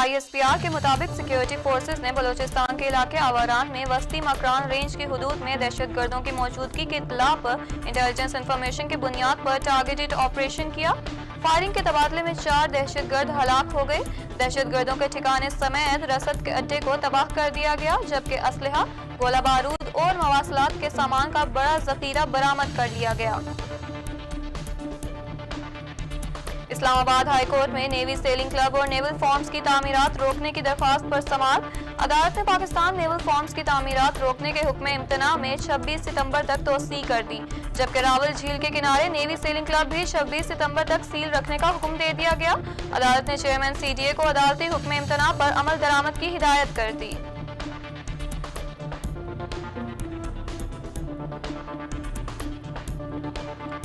ISPR के मुताबिक security forces ने बलूचिस्तान के इलाके आवारान में वस्ती मकरान रेंज की हुदूद में दहशतगर्दों की मौजूदगी की इत्तला पर इंटेलिजेंस इंफॉर्मेशन की बुनियाद पर टारगेटेड ऑपरेशन किया। फायरिंग के तबादले में 4 दहशतगर्द हलाक हो गए। दहशतगर्दों के ठिकाने समेत रसद के अड्डे को तबाह कर दिया गया, जबकि असलहा, गोला बारूद और मवासलात के सामान का बड़ा जखीरा बरामद कर लिया गया। इस्लामाबाद हाई कोर्ट में नेवी सेलिंग क्लब और नेवल फॉर्म्स की तामीरात रोकने की दरख्वास्त पर समाअत। अदालत ने पाकिस्तान नेवल फॉर्म्स की तामीरात रोकने के हुक्म इम्तना में 26 सितंबर तक तोसी कर दी, जबकि रावल झील के किनारे नेवी सेलिंग क्लब भी 26 सितंबर तक सील रखने का हुक्म दे दिया गया। अदालत ने चेयरमैन CDA को अदालती हुक्म इम्तना पर अमल दरामद की हिदायत कर दी।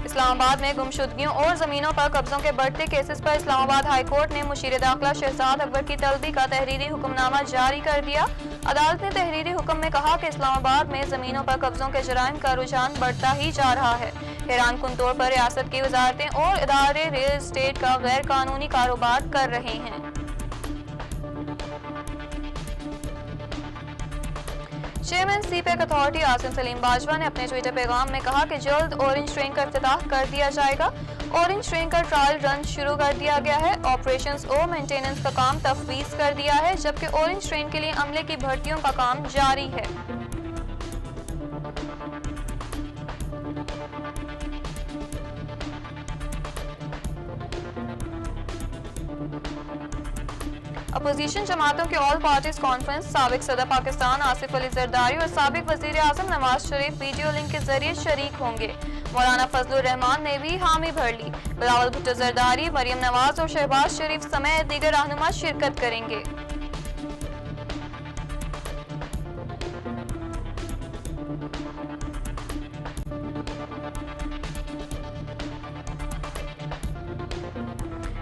इस्लामाबाद में गुमशुदगियों और जमीनों पर कब्जों के बढ़ते केसेस पर इस्लामाबाद हाई कोर्ट ने मुशीर दाखिला शहजाद अकबर की तलबी का तहरीरी हुक्मनामा जारी कर दिया। अदालत ने तहरीरी हुक्म में कहा कि इस्लामाबाद में जमीनों पर कब्जों के जराइम का रुझान बढ़ता ही जा रहा है। हैरान कुन तौर पर रियासत की वजारतें और इदारे रियल एस्टेट का गैर कानूनी कारोबार कर रहे हैं। Chairman CPEC authority Asim Salim Bajwa ने अपने ट्विटर पैगाम में कहा कि जल्द ऑरेंज ट्रेन का इफ्तिताह कर दिया जाएगा। ऑरेंज ट्रेन का ट्रायल रन शुरू कर दिया गया है। ऑपरेशंस और मेंटेनेंस का काम तफवीज कर दिया है, जबकि ऑरेंज ट्रेन के लिए अमले की भर्तियों का काम जारी है। अपोजिशन जमातों की ऑल पार्टीज कॉन्फ्रेंस साबिक सदर पाकिस्तान आसिफ अली जरदारी और साबिक वजीर आजम नवाज शरीफ वीडियो लिंक के जरिए शरीक होंगे। मौलाना फजलुर रहमान ने भी हामी भर ली। बिलावल भुट्टो जरदारी, मरियम नवाज और शहबाज शरीफ समेत दीगर रहनुमा शिरकत करेंगे।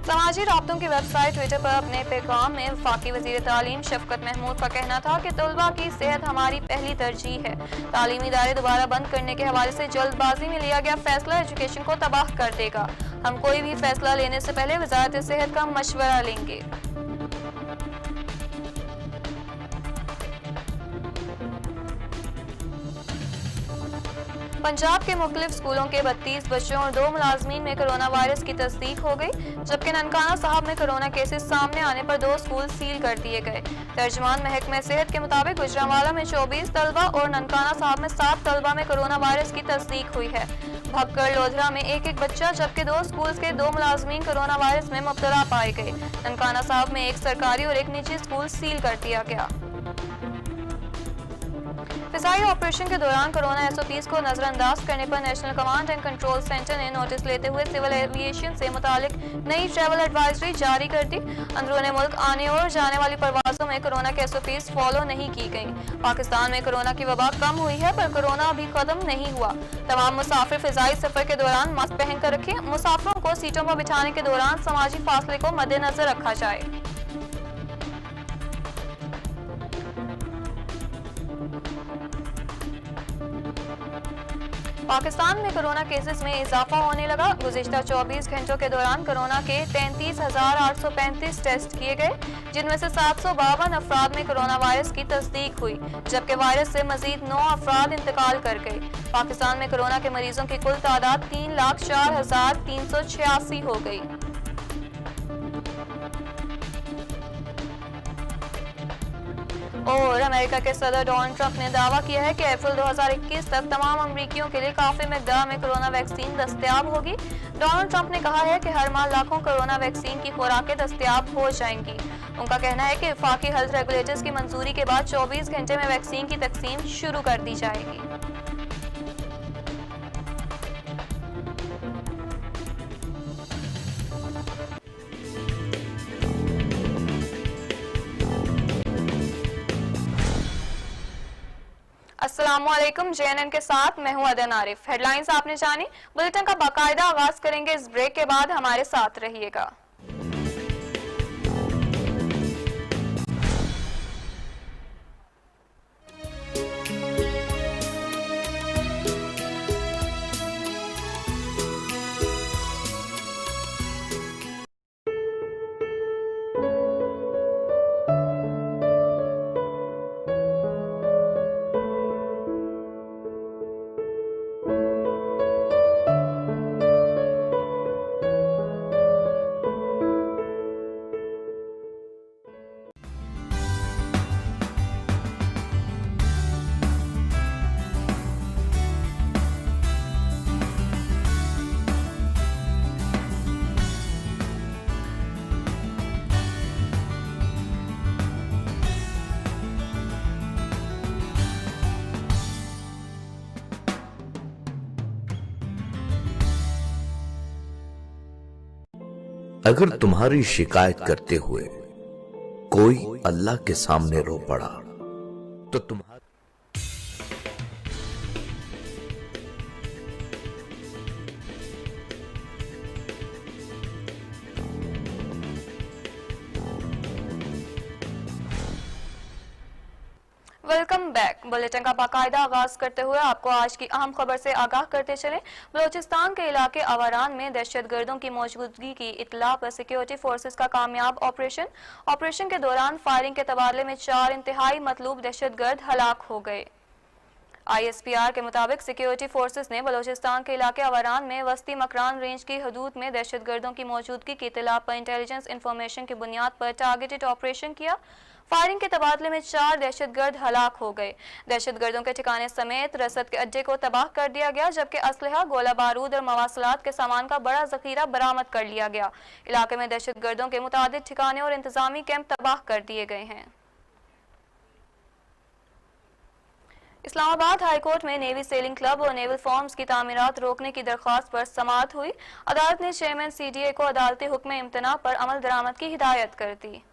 समाजी राब्तों की वेबसाइट ट्विटर पर अपने पैगाम में वफाकी वजीर तालीम शफकत महमूद का कहना था कि तलबा की सेहत हमारी पहली तरजीह है। तालीमी इदारे दोबारा बंद करने के हवाले से जल्दबाजी में लिया गया फैसला एजुकेशन को तबाह कर देगा। हम कोई भी फैसला लेने से पहले वजारत सेहत का मशवरा लेंगे। पंजाब के मुख्तलिफ स्कूलों के 32 बच्चों और 2 मुलाजमीन में कोरोना वायरस की तस्दीक हो गई, जबकि ननकाना साहब में कोरोना केसेस सामने आने पर 2 स्कूल सील कर दिए गए। तर्जमान महकमा सेहत के मुताबिक गुजरांवाला में 24 तलबा और ननकाना साहब में 7 तलबा में कोरोना वायरस की तस्दीक हुई है। भक्कड़ लोधरा में एक बच्चा, जबकि 2 स्कूल के 2 मुलाजमीन कोरोना वायरस में मुब्तला पाए गए। ननकाना साहब में 1 सरकारी और 1 निजी स्कूल सील कर दिया गया। फिजाई ऑपरेशन के दौरान कोरोना SOPs को नजरअंदाज करने पर national command and control centre ने नोटिस लेते हुए सिविल एविएशन से मुतालिक नई ट्रैवल एडवाइजरी जारी कर दी। अंदरूनी मुल्क आने और जाने वाली परवासों में कोरोना के SOPs फॉलो नहीं की गई। पाकिस्तान में कोरोना की वबा कम हुई है, पर कोरोना अभी खत्म नहीं हुआ। तमाम मुसाफिर फिजाई सफर के दौरान मास्क पहन कर रखें। मुसाफिरों को सीटों पर बिठाने के दौरान समाजी फासले को मद्देनजर रखा जाए। पाकिस्तान में कोरोना केसेस में इजाफा होने लगा। गुज़िश्ता 24 घंटों के दौरान कोरोना के 33,835 टेस्ट किए गए, जिनमें से 752 अफराद में कोरोना वायरस की तस्दीक हुई, जबकि वायरस से मजीद 9 अफराद इंतकाल कर गए। पाकिस्तान में कोरोना के मरीजों की कुल तादाद 3,04,386 हो गई। और अमेरिका के सदर डोनाल्ड ट्रंप ने दावा किया है कि अप्रैल 2021 तक तमाम अमरीकियों के लिए काफी मिकदार में कोरोना वैक्सीन दस्तयाब होगी। डोनाल्ड ट्रंप ने कहा है कि हर माह लाखों कोरोना वैक्सीन की खुराकें दस्तयाब हो जाएंगी। उनका कहना है कि वफाकी हेल्थ रेगुलेटर्स की मंजूरी के बाद 24 घंटे में वैक्सीन की तकसीम शुरू कर दी जाएगी। अस्सलामुअलैकुम, JNN के साथ मैं हूं अदन आरिफ। हेडलाइंस आपने जानी। बुलेटिन का बाकायदा आगाज करेंगे इस ब्रेक के बाद, हमारे साथ रहिएगा। अगर तुम्हारी शिकायत करते हुए कोई अल्लाह के सामने रो पड़ा तो तुम्हारा वेलकम बैक। बुलेटिन का बाकायदा आगाज करते हुए आपको आज की अहम खबर से आगाह करते चले। बलोचिस्तान के इलाके अवारान में दहशतगर्दों की मौजूदगी की इत्तला पर सिक्योरिटी फोर्सेस का कामयाब ऑपरेशन के दौरान फायरिंग के तबादले में 4 इंतहाई मतलूब दहशतगर्द हलाक हो गए। ISPR के मुताबिक सिक्योरिटी फोर्सेस ने बलोचिस्तान के इलाके अवारान में वस्ती मकरान रेंज की हदूद में दहशतगर्दों की मौजूदगी की इत्तला पर इंटेलिजेंस इंफॉर्मेशन की बुनियाद पर टारगेटेड ऑपरेशन किया। फायरिंग के तबादले में 4 दहशतगर्द हलाक हो गए। दहशतगर्दों के ठिकाने समेत रसद के अड्डे को तबाह कर दिया गया, जबकि असलहा, गोला बारूद और मवासलात के सामान का बड़ा जखीरा बरामद कर लिया गया। इलाके में दहशतगर्दों के मुतादिद ठिकाने और इंतजामी कैंप तबाह कर दिए गए हैं। इस्लामाबाद हाई कोर्ट में नेवी सेलिंग क्लब और नेवल फॉर्म्स की तामीरात रोकने की दरख्वास्त पर समाअत हुई। अदालत ने चेयरमैन CDA को अदालती हुक्म इम्तना पर अमल दरामद की हिदायत कर दी।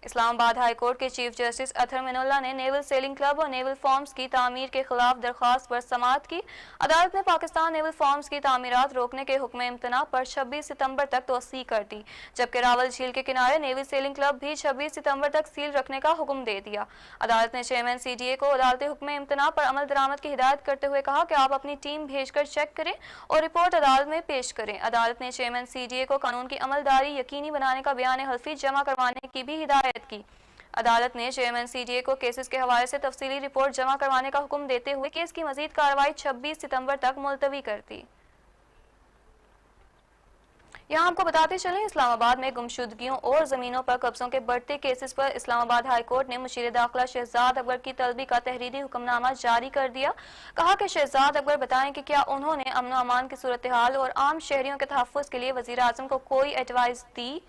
इस्लामाबाद हाई कोर्ट के चीफ जस्टिस अथर मिनुल्लाह ने नेवल सेलिंग क्लब और नेवल फॉर्म्स की तामीर के खिलाफ दरख्वास्त पर समाअत की। अदालत ने पाकिस्तान नेवल फॉर्म्स की तामीरात रोकने के हुक्म इम्तना पर 26 सितंबर तक तोसी कर दी, जबकि रावल झील के किनारे नेवल सेलिंग क्लब भी 26 सितंबर तक सील रखने का हुक्म दे दिया। अदालत ने चेयरमैन CDA को अदालती हुक्म इम्तना पर अमल दरामद की हिदायत करते हुए कहा कि आप अपनी टीम भेजकर चेक करें और रिपोर्ट अदालत में पेश करें। अदालत ने चेयरमैन CDA को कानून की अमलदारी यकीनी बनाने का बयान हल्फी जमा करवाने की भी हिदायत की। अदालत ने चेयरमैन CDA को केसेस के हवाले से तफसीली रिपोर्ट जमा करवाने का हुक्म देते हुए केस की मजीद कार्रवाई 26 सितंबर तक मुलतवी कर दी। यहाँ आपको बताते चलें, इस्लामाबाद में गुमशुदगियों और जमीनों पर कब्जों के बढ़ते केसेस पर इस्लामाबाद हाई कोर्ट ने मुशीर दाखिला शहजाद अकबर की तलबी का तहरीरी हुक्मनामा जारी कर दिया। कहा कि शहजाद अकबर बताएं कि क्या उन्होंने अमन व अमान की सूरत हाल और आम शहरियों के तहफ़्फ़ुज़ के लिए वज़ीर आज़म को कोई एडवाइस दी।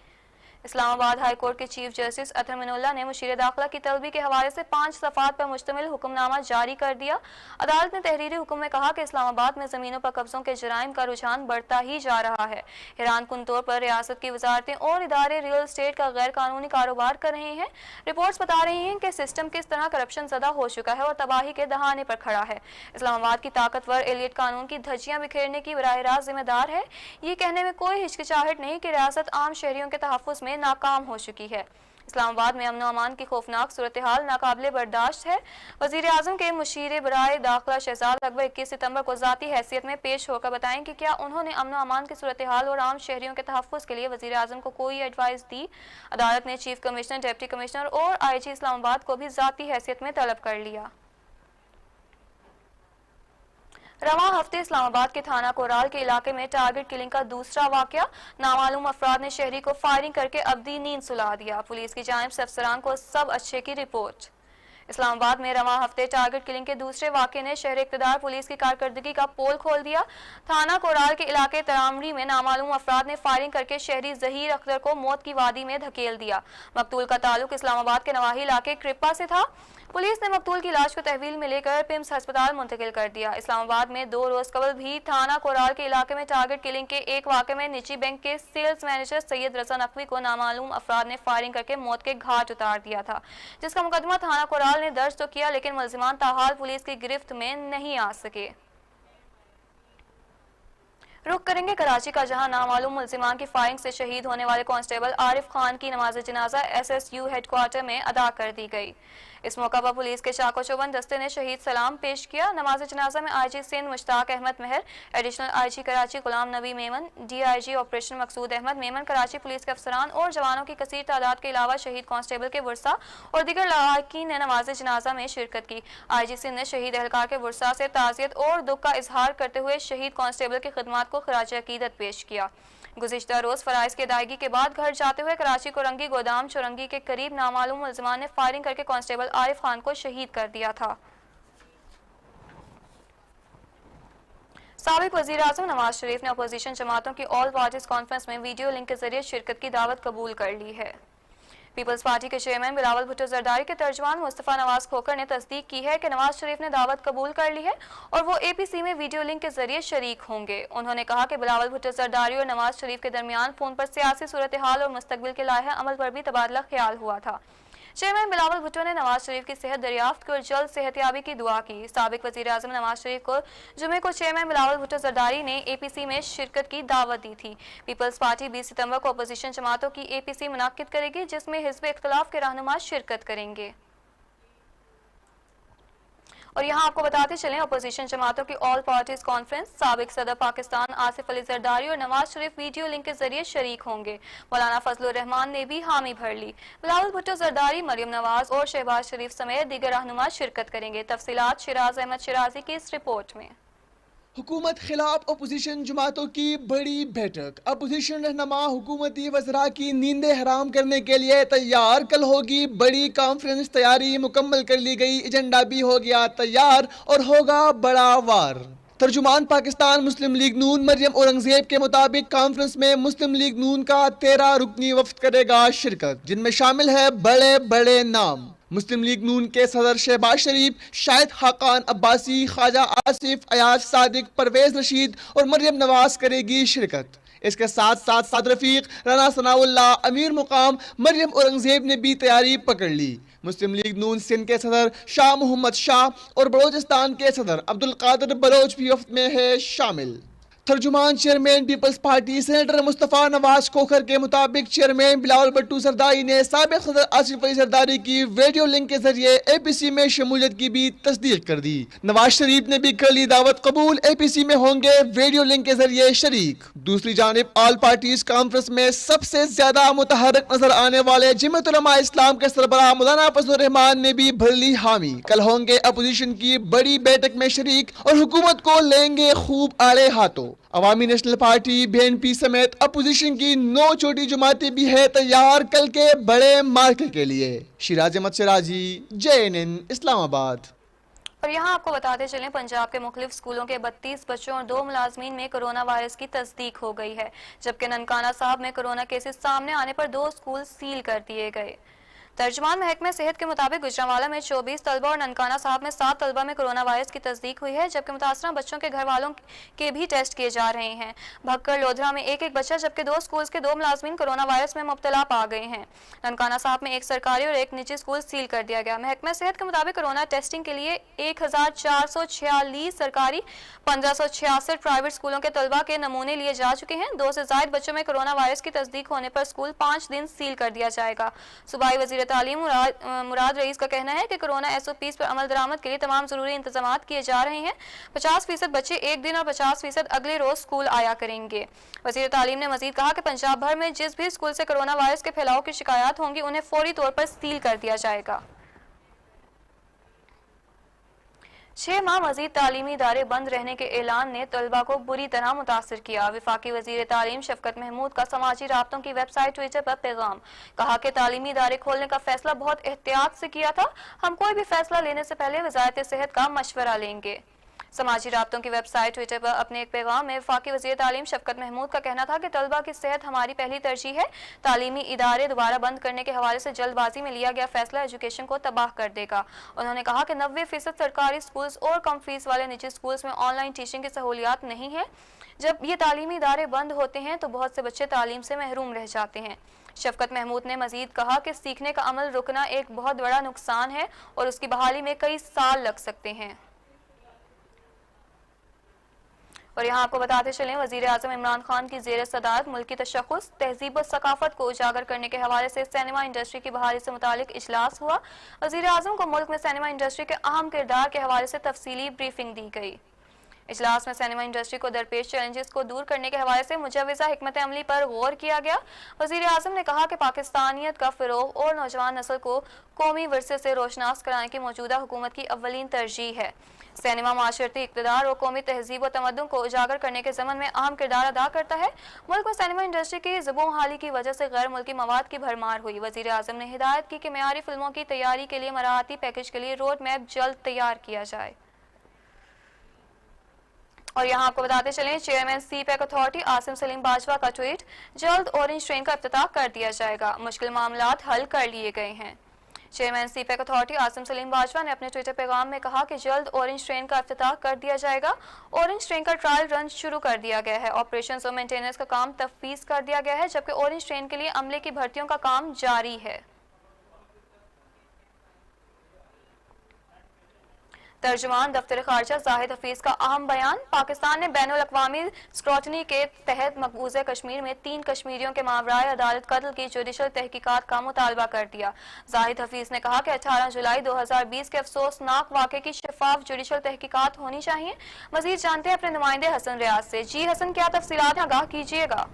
इस्लामाबाद हाई कोर्ट के चीफ जस्टिस अथर मिनुल्लाह ने मुशीर दाखिला की तलबी के हवाले से 5 सफ़ात पर मुश्तमिल हुक्मनामा जारी कर दिया। अदालत ने तहरीरी हुक्म में कहा कि इस्लामाबाद में ज़मीनों पर कब्जों के जराइम का रुझान बढ़ता ही जा रहा है। हैरान कुन तौर पर रियासत की वजारतें और इदारे रियल एस्टेट का गैर कानूनी कारोबार कर रहे हैं। रिपोर्ट्स बता रही हैं कि सिस्टम किस तरह करप्शन ज़दा हो चुका है और तबाही के दहाने पर खड़ा है। इस्लामाबाद की ताकतवर एलियट कानून की धज्जियां बिखेरने की बराह रास्त जिम्मेदार है। ये कहने में कोई हिचकिचाहट नहीं कि रियासत आम शहरियों के तहफ़्फ़ुज़ में नाकाम हो चुकी है। इस्लामाबाद में अमन व अमान की खौफनाक सूरत हाल नाकाबिले बर्दाश्त है। वज़ीर आज़म के मुशीर बराए दाखिला शहजाद अकबर 21 सितंबर को ज़ाती हैसियत में पेश होकर बताएं कि क्या उन्होंने अमन व अमान की सूरत हाल और आम शहरियों के तहफ़्फ़ुज़ के लिए वज़ीर आज़म को कोई एडवाइस दी। अदालत ने चीफ कमिश्नर, डिप्टी कमिश्नर और IG इस्लामाबाद को भी ज़ाती हैसियत में तलब कर लिया। रवां हफ्ते इस्लामाबाद के थाना कोराल के इलाके में टारगेट किलिंग का दूसरा वाकया। नामालूम अफराद ने शहरी को फायरिंग करके अब्दी नींद सुला दिया। पुलिस की जानिब से अफसरान को सब अच्छे की रिपोर्ट। इस्लामाबाद में रवां हफ्ते टारगेट किलिंग के दूसरे वाकये ने शहर इक़्तिदार पुलिस की कारकर्दगी का पोल खोल दिया। थाना कोराल के इलाके तरामड़ी में नामालूम अफराद ने फायरिंग करके शहरी ज़हीर अख्तर को मौत की वादी में धकेल दिया। मकतूल का ताल्लुक इस्लामाबाद के नवाही इलाके क्रिप्पा से था। पुलिस ने मकतूल की लाश को तहवील में लेकर पिम्स अस्पताल मुंतकिल कर दिया। इस्लामाबाद में 2 रोज कबल भी थाना कोराल के इलाके में टारगेट किलिंग के एक वाक़े में निजी बैंक के सेल्स मैनेजर सैयद रजा नकवी को नामालूम अफराद ने फायरिंग करके मौत के घाट उतार दिया था, जिसका मुकदमा थाना कोराल ने दर्ज तो किया, लेकिन मुल्जिमान ताहाल पुलिस की गिरफ्त में नहीं आ सके। रुख करेंगे कराची का, जहां नामालूम मुल्जिमान की फायरिंग से शहीद होने वाले कांस्टेबल आरिफ खान की नमाज जनाजा SSU हेडक्वार्टर में अदा कर दी गई। इस मौका पर पुलिस के चाको चौबंद दस्ते ने शहीद सलाम पेश किया। नमाज जनाजा में IG सिंध मुश्ताक अहमद महर, additional IG Karachi Ghulam Nabi Memon, DIG operation मकसूद अहमद मेमन, कराची पुलिस के अफसरान और जवानों की कसीर तादाद के अलावा शहीद कांस्टेबल के वर्सा और दीगर लवाकिन ने नमाज जनाजा में शिरकत की। IG सिंध ने शहीद एहलकार के वर्सा से ताज़ियत और दुख का इजहार करते हुए शहीद कांस्टेबल की खिदमत को खराज अकीदत पेश किया। गुज़िश्ता रोज फराइज की अदायगी के बाद घर जाते हुए कराची कोरंगी गोदाम चौरंगी के करीब नामालूम मुल्जिमान ने फायरिंग करके कांस्टेबल आरिफ खान को शहीद कर दिया था। साबिक वज़ीर आज़म नवाज शरीफ ने अपोजिशन जमातों की ऑल पार्टीज कॉन्फ्रेंस में वीडियो लिंक के जरिए शिरकत की दावत कबूल कर ली है। पीपल्स पार्टी के चेयरमैन बिलावल भुट्टो जरदारी के तर्जुमान मुस्तफा नवाज खोखर ने तस्दीक की है कि नवाज शरीफ ने दावत कबूल कर ली है और वो एपीसी में वीडियो लिंक के जरिए शरीक होंगे। उन्होंने कहा कि बिलावल भुट्टो जरदारी और नवाज शरीफ के दरमियान फोन पर सियासी सूरत हाल और मुस्तकबिल के लाहे अमल पर भी तबादला ख्याल हुआ था। चेयरमैन बिलावल भुट्टो ने नवाज शरीफ की सेहत दरियाफ्त की और जल्द सेहतयाबी की दुआ की। साबिक वजीर आजम नवाज शरीफ को जुमे को चेयरमैन बिलावल भुट्टो जरदारी ने एपीसी में शिरकत की दावत दी थी। पीपल्स पार्टी 20 सितंबर को अपोजिशन जमातों की एपीसी मुनाकिद करेगी, जिसमें हिज़्ब इख्तिलाफ के रहनुमा शिरकत करेंगे। और यहाँ आपको बताते चलें, अपोजिशन जमातों की ऑल पार्टीज कॉन्फ्रेंस साबिक सदर पाकिस्तान आसिफ अली जरदारी और नवाज शरीफ वीडियो लिंक के जरिए शरीक होंगे। मौलाना फजलुर रहमान ने भी हामी भर ली। बिलावल भुट्टो जरदारी, मरियम नवाज और शहबाज शरीफ समेत दीगर रहनुमा शिरकत करेंगे। तफसीलात शिराज अहमद शिराजी की इस रिपोर्ट में। हुकूमत खिलाफ अपोजिशन जमातों की बड़ी बैठक। अपोजिशन रहनुमा हुकूमती वज़रा की नींदें हराम करने के लिए तैयार। कल होगी बड़ी कॉन्फ्रेंस, तैयारी मुकम्मल कर ली गई, एजेंडा भी हो गया तैयार और होगा बड़ा वार। तर्जुमान पाकिस्तान मुस्लिम लीग नून मरियम औरंगजेब के मुताबिक कॉन्फ्रेंस में मुस्लिम लीग नून का 13 रुकनी वफ्द करेगा शिरकत, जिनमें शामिल है बड़े बड़े नाम। मुस्लिम लीग नून के सदर शहबाज शरीफ, शाहिद खाकान अब्बासी, ख्वाजा आसिफ, अयाज सादिक, परवेज रशीद और मरियम नवाज करेगी शिरकत। इसके साथ साथ साद रफीक, राना सनाउल्लाह, अमीर मुकाम मरियम औरंगजेब ने भी तैयारी पकड़ ली। मुस्लिम लीग नून सिंध के सदर शाह मोहम्मद शाह और बलोचिस्तान के सदर अब्दुल कादिर बलोच भी वफ्द में है शामिल। तर्जुमान चेयरमैन पीपल्स पार्टी सेनेटर मुस्तफा नवाज खोखर के मुताबिक चेयरमैन बिलावल भुट्टो जरदारी ने साबिक सदर आसिफ अली जरदारी की वीडियो लिंक के जरिए एपीसी में शमूलियत की भी तस्दीक कर दी। नवाज शरीफ ने भी कर ली दावत कबूल, एपीसी में होंगे वीडियो लिंक के जरिए शरीक। दूसरी जानिब ऑल पार्टीज कॉन्फ्रेंस में सबसे ज्यादा मुतहर्रिक नजर आने वाले जमीयत उलमा इस्लाम के सरबराह मौलाना फजलुर रहमान ने भी भर ली हामी। कल होंगे अपोजिशन की बड़ी बैठक में शरीक और हुकूमत को लेंगे खूब आड़े हाथों। अवामी नेशनल पार्टी, बीएनपी समेत अपोजिशन की 9 छोटी जमातें भी है तैयार कल के बड़े मार्के के लिए। शिराज अहमद सिराजी, JNN इस्लामाबाद। और यहाँ आपको बताते चलें, पंजाब के मुख्तलिफ स्कूलों के 32 बच्चों और 2 मुलाजमीन में कोरोना वायरस की तस्दीक हो गई है, जबकि ननकाना साहब में कोरोना केसेस सामने आने पर 2 स्कूल सील कर दिए गए। तर्जुमान महकमे सेहत के मुताबिक गुजरांवाला में 24 तलबा और ननकाना साहब में 7 तलबा में कोरोना वायरस की तस्दीक हुई है, जबकि मुतासरा बच्चों के घर वालों के भी टेस्ट किए जा रहे हैं। भक्कर लोधरा में एक बच्चा जबकि 2 स्कूल्स के 2 मुलाजमीन कोरोना वायरस में मुब्तला पा गए हैं। ननकाना साहब में एक सरकारी और एक निजी स्कूल सील कर दिया गया। महकमा सेहत के मुताबिक कोरोना टेस्टिंग के लिए 1446 सरकारी, 1566 प्राइवेट स्कूलों के तलबा के नमूने लिए जा चुके हैं। 2 से ज्यादा बच्चों में कोरोना वायरस की तस्दीक होने पर स्कूल 5 दिन सील कर दिया जाएगा। सूबाई वजीर तालीम मुराद रईस का कहना है कि कोरोना SOPs पर अमल दरामद के लिए तमाम जरूरी इंतजाम किए जा रहे हैं। 50% बच्चे एक दिन और 50% अगले रोज स्कूल आया करेंगे। वजीर तालीम ने मजीद कहा कि पंजाब भर में जिस भी स्कूल से कोरोना वायरस के फैलाव की शिकायत होंगी उन्हें फौरी तौर पर सील कर दिया जाएगा। 6 माह मजीद तालीमी इदारे बंद रहने के ऐलान ने तलबा को बुरी तरह मुतासर किया। विफाकी वजीर तालीम शफकत महमूद का समाजी राब्तों की वेबसाइट ट्विटर पर पैगाम, कहा कि तालीमी इदारे खोलने का फैसला बहुत एहतियात से किया था। हम कोई भी फैसला लेने से पहले वजारत सेहत का मशवरा लेंगे। समाजी राब्तों की वेबसाइट ट्विटर पर अपने एक पैगाम में वफाकी वज़ीर तालीम शफकत महमूद का कहना था कि तलबा की सेहत हमारी पहली तरजीह है। तालीमी इदारे दोबारा बंद करने के हवाले से जल्दबाजी में लिया गया फैसला एजुकेशन को तबाह कर देगा। उन्होंने कहा कि 90% सरकारी स्कूल्स और कम फीस वाले निजी स्कूल्स में ऑनलाइन टीचिंग की सहूलियात नहीं है। जब ये तालीमी इदारे बंद होते हैं तो बहुत से बच्चे तालीम से महरूम रह जाते हैं। शफकत महमूद ने मजीद कहा कि सीखने का अमल रुकना एक बहुत बड़ा नुकसान है और उसकी बहाली में कई साल लग सकते हैं। और यहाँ आपको बताते चलें, वजीर आजम इमरान खान की ज़ेर सदारत मुल्की तशख़्ख़ुस, तहजीब और सकाफत को उजागर करने के हवाले से सिनेमा इंडस्ट्री की बहाली से मुतालिक इजलास हुआ। वजीर आजम को मुल्क में सिनेमा इंडस्ट्री के अहम किरदार के हवाले से तफसीली ब्रीफिंग दी गई। इजलास में सिनेमा इंडस्ट्री को दरपेश चैलेंजेस को दूर करने के हवाले से मुजव्वज़ा हिकमत अमली पर गौर किया गया। वज़ीर आज़म ने कहा कि पाकिस्तानियत का फ़रोग़ और नौजवान नस्ल को कौमी विरसे से रोशनास कराने की मौजूदा हुकूमत की अव्वलीन तरजीह है। सिनेमा माशरती इक़्तिदार और कौमी तहजीब व तमद्दुन को उजागर करने के ज़मन में अहम किरदार अदा करता है। मुल्क में सिनेमा इंडस्ट्री की ज़ुबान हाली की वजह से गैर मुल्की मवाद की भरमार हुई। वज़ीर आज़म ने हिदायत की कि मेयारी फिल्मों की तैयारी के लिए मराहती पैकेज के लिए रोड मैप जल्द तैयार किया जाए। और यहाँ आपको बताते चलें, chairman CPEC authority Asim Salim Bajwa का ट्वीट, जल्द ऑरेंज ट्रेन का इफ्तिताह कर दिया जाएगा, मुश्किल मामलात हल कर लिए गए हैं। Chairman CPEC authority Asim Salim Bajwa ने अपने ट्विटर पैगाम में कहा कि जल्द ऑरेंज ट्रेन का इफ्तिताह कर दिया जाएगा। ऑरेंज ट्रेन का ट्रायल रन शुरू कर दिया गया है। ऑपरेशंस और मेंटेनेंस का काम तफवीज कर दिया गया है, जबकि ऑरेंज ट्रेन के लिए अमले की भर्तियों का काम जारी है। तर्जुमान दफ्तर खारजा जाहिद हफीज का अहम बयान, पाकिस्तान ने बैनुल अक़वामी स्क्रूटनी के तहत मकबूजा कश्मीर में 3 कश्मीरियों के मावराए अदालत कत्ल की जुडिशल तहकीकात का मुतालबा कर दिया। जाहिद हफीज ने कहा कि 18 जुलाई 2020 के अफसोसनाक वाक़े की शफाफ जुडिशल तहकीकात होनी चाहिए। मजीद जानते हैं अपने नुमाइंदे हसन रियाज से। जी हसन, क्या तफसीलात आगाह कीजिएगा।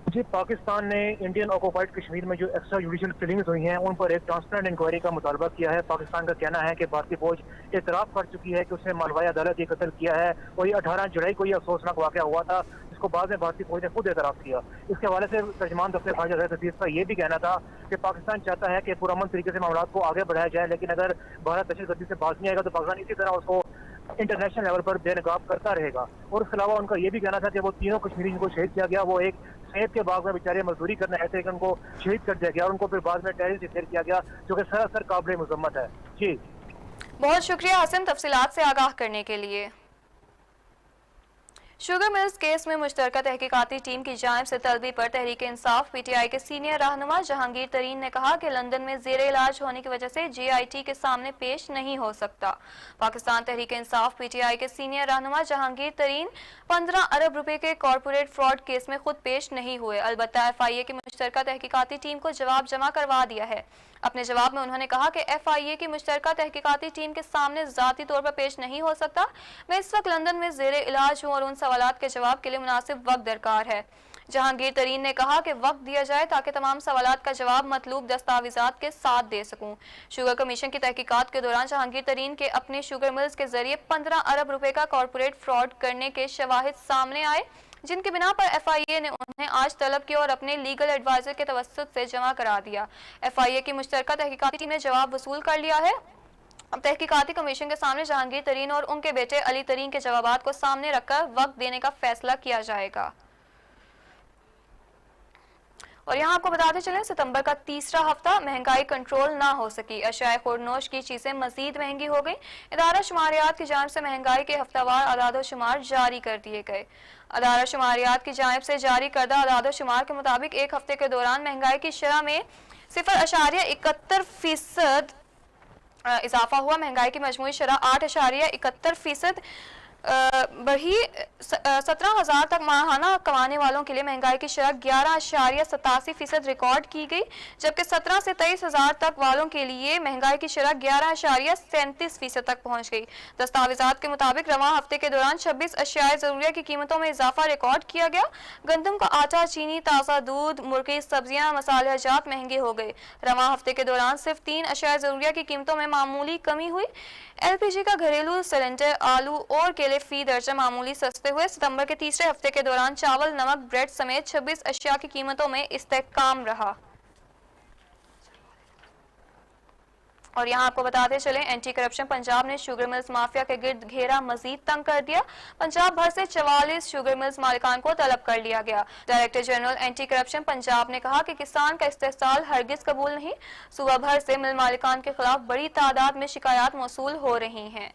जी, पाकिस्तान ने इंडियन ऑक्युपाइड कश्मीर में जो एक्स्ट्रा जुडिशल किलिंग्स हुई हैं उन पर एक ट्रांसपेरेंट इंक्वायरी का मुतालबा किया है। पाकिस्तान का कहना है कि भारतीय फौज एतराफ़ कर चुकी है कि उसने मालवाई अदालत ये कत्ल किया है और ये 18 जुलाई को ये अफसोसनाक वाक़या हुआ था, जिसको बाद में भारतीय फौज ने खुद एतराफ़ किया। इसके हवाले से तर्जुमान दफ्तर खारजा जाहिद हफीज का ये भी कहना था कि पाकिस्तान चाहता है कि पुरअमन तरीके से मामलात को आगे बढ़ाया जाए, लेकिन अगर भारत दहशतगर्दी से बाज नहीं आएगा तो पाकिस्तान इसी तरह उसको इंटरनेशनल लेवल पर बेनकाब करता रहेगा। और इसके अलावा उनका ये भी कहना था कि वो तीनों कश्मीरी जिनको शहीद किया गया वो एक सेब के बाग में बेचारे मजदूरी करने आए थे, लेकिन उनको शहीद कर दिया गया और उनको फिर बाद में टेररिस्ट डिक्लेयर किया गया, जो कि सरासर काबिल मजम्मत है। जी, बहुत शुक्रिया हसन तफसीलात से आगाह करने के लिए। शुगर मिल्स केस में मुश्तरका तहकीकाती टीम की जानिब से तलबी पर तहरीक इंसाफ पीटीआई के सीनियर रहनुमा जहांगीर तरीन ने कहा कि लंदन में जेरे इलाज होने की वजह से जीआईटी के सामने पेश नहीं हो सकता। पाकिस्तान तहरीक इंसाफ पीटीआई के सीनियर रहनुमा जहांगीर तरीन 15 अरब रुपए के कॉरपोरेट फ्रॉड केस में खुद पेश नहीं हुए, अलबत्ता एफआईए की मुश्तरका तहकीकाती टीम को जवाब जमा करवा दिया है। अपने जवाब में उन्होंने कहा कि एफआईए की मुश्तरका तहकीकाती टीम के सामने ज़ाती तौर पर पेश नहीं हो सकता। मैं इस वक्त लंदन में जेरे इलाज हूँ और उन सवालात के जवाब के लिए मुनासिब वक्त दरकार है। जहांगीर तरीन ने कहा कि वक्त दिया जाए ताकि तमाम सवालात का जवाब मतलूब दस्तावेजात के साथ दे सकूं। शुगर कमीशन की तहकीकात के दौरान जहांगीर तरीन के अपने शुगर मिल्स के जरिए 15 अरब रुपए का कॉरपोरेट फ्रॉड करने के शवाहिद सामने आए, जिनकी बिना पर एफआईए ने उन्हें आज तलब किया और अपने लीगल एडवाइजर के तवस्सुत से जमा करा दिया। एफआईए की मुश्तरका तहकीकाती टीम ने जवाब वसूल कर लिया है। अब तहकीकाती कमीशन के सामने जहांगीर तरीन और उनके बेटे अली तरीन के जवाबात को सामने रखकर वक्त देने का फैसला किया जाएगा। और यहाँ आपको बताते चलें, सितंबर का तीसरा हफ्ता महंगाई कंट्रोल ना हो सकी, अशियाए खुर्दनोश की चीजें मजीद महंगी हो गई। इदारा शुमारियात की जानिब से महंगाई के हफ्तावार अदाद शुमार जारी कर दिए गए। अदारा शुमारियात की जानिब से जारी करदा अदाद शुमार के मुताबिक एक हफ्ते के दौरान महंगाई की शरह में 0.71% इजाफा हुआ। महंगाई की मजमूई शरह 8.71% बढ़ी। 17,000 तक माहाना कमाने वालों के लिए महंगाई की शरह 11.87% रिकॉर्ड की गई, जबकि 17 से 23,000 तक वालों के लिए महंगाई की शरह 11.37% तक पहुंच गई। दस्तावेजात के मुताबिक रवां हफ्ते के दौरान 26 अशियाए ज़रूरिया की कीमतों में इजाफा रिकॉर्ड किया गया। गंदम का आटा, चीनी, ताज़ा दूध, मुर्गी, सब्जियां, मसाले जात महंगे हो गए। रवां हफ्ते के दौरान सिर्फ 3 अशियाए ज़रूरिया की कीमतों में मामूली कमी हुई। एलपीजी का घरेलू सिलेंडर, आलू और केले फी दर्जा मामूली सस्ते हुए। सितंबर के तीसरे हफ्ते के दौरान चावल, नमक, ब्रेड समेत 26 अशिया की कीमतों में इस्तेहकाम रहा। और यहाँ आपको बताते चले, एंटी करप्शन पंजाब ने शुगर मिल्स माफिया के गिर्द घेरा मजीद तंग कर दिया। पंजाब भर से 44 शुगर मिल्स मालिकान को तलब कर लिया गया। Director general anti corruption Punjab ने कहा कि किसान का इस्तेहसाल हरगिज कबूल नहीं। सूबा भर से मिल मालिकान के खिलाफ बड़ी तादाद में शिकायत मौसूल हो रही हैं।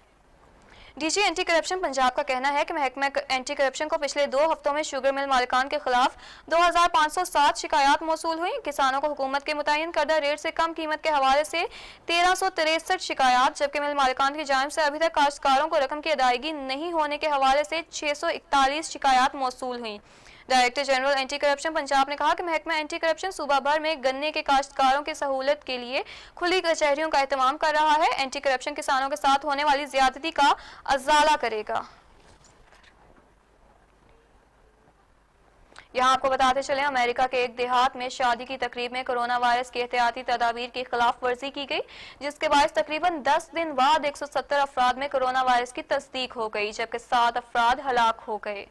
डीजी एंटी करप्शन पंजाब का कहना है कि महकमा एंटी करप्शन को पिछले 2 हफ्तों में शुगर मिल मालिकान के खिलाफ 2507 शिकायत मौसूल हुई। किसानों को हुकूमत के मुतय्यन करदा रेट से कम कीमत के हवाले से 1363 शिकायत, जबकि मिल मालिकान की जानिब से अभी तक काश्तकारों को रकम की अदायगी नहीं होने के हवाले से 641 शिकायत मौसूल हुई। Director general anti corruption Punjab ने कहा कि महकमा एंटी करप्शन सूबा भर में गन्ने के काश्तकारों की सहूलत के लिए खुली कचहरियों का एहतमाम कर रहा है। एंटी करप्शन किसानों के साथ होने वाली ज्यादती का अजाला करेगा। यहाँ आपको बताते चले, अमेरिका के एक देहात में शादी की तकरीब में कोरोना वायरस की एहतियाती तदाबीर की खिलाफ वर्जी की गई, जिसके बायस तकरीबन 10 दिन बाद 170 अफराद में कोरोना वायरस की तस्दीक हो गई, जबकि 7 अफराद हलाक हो गए।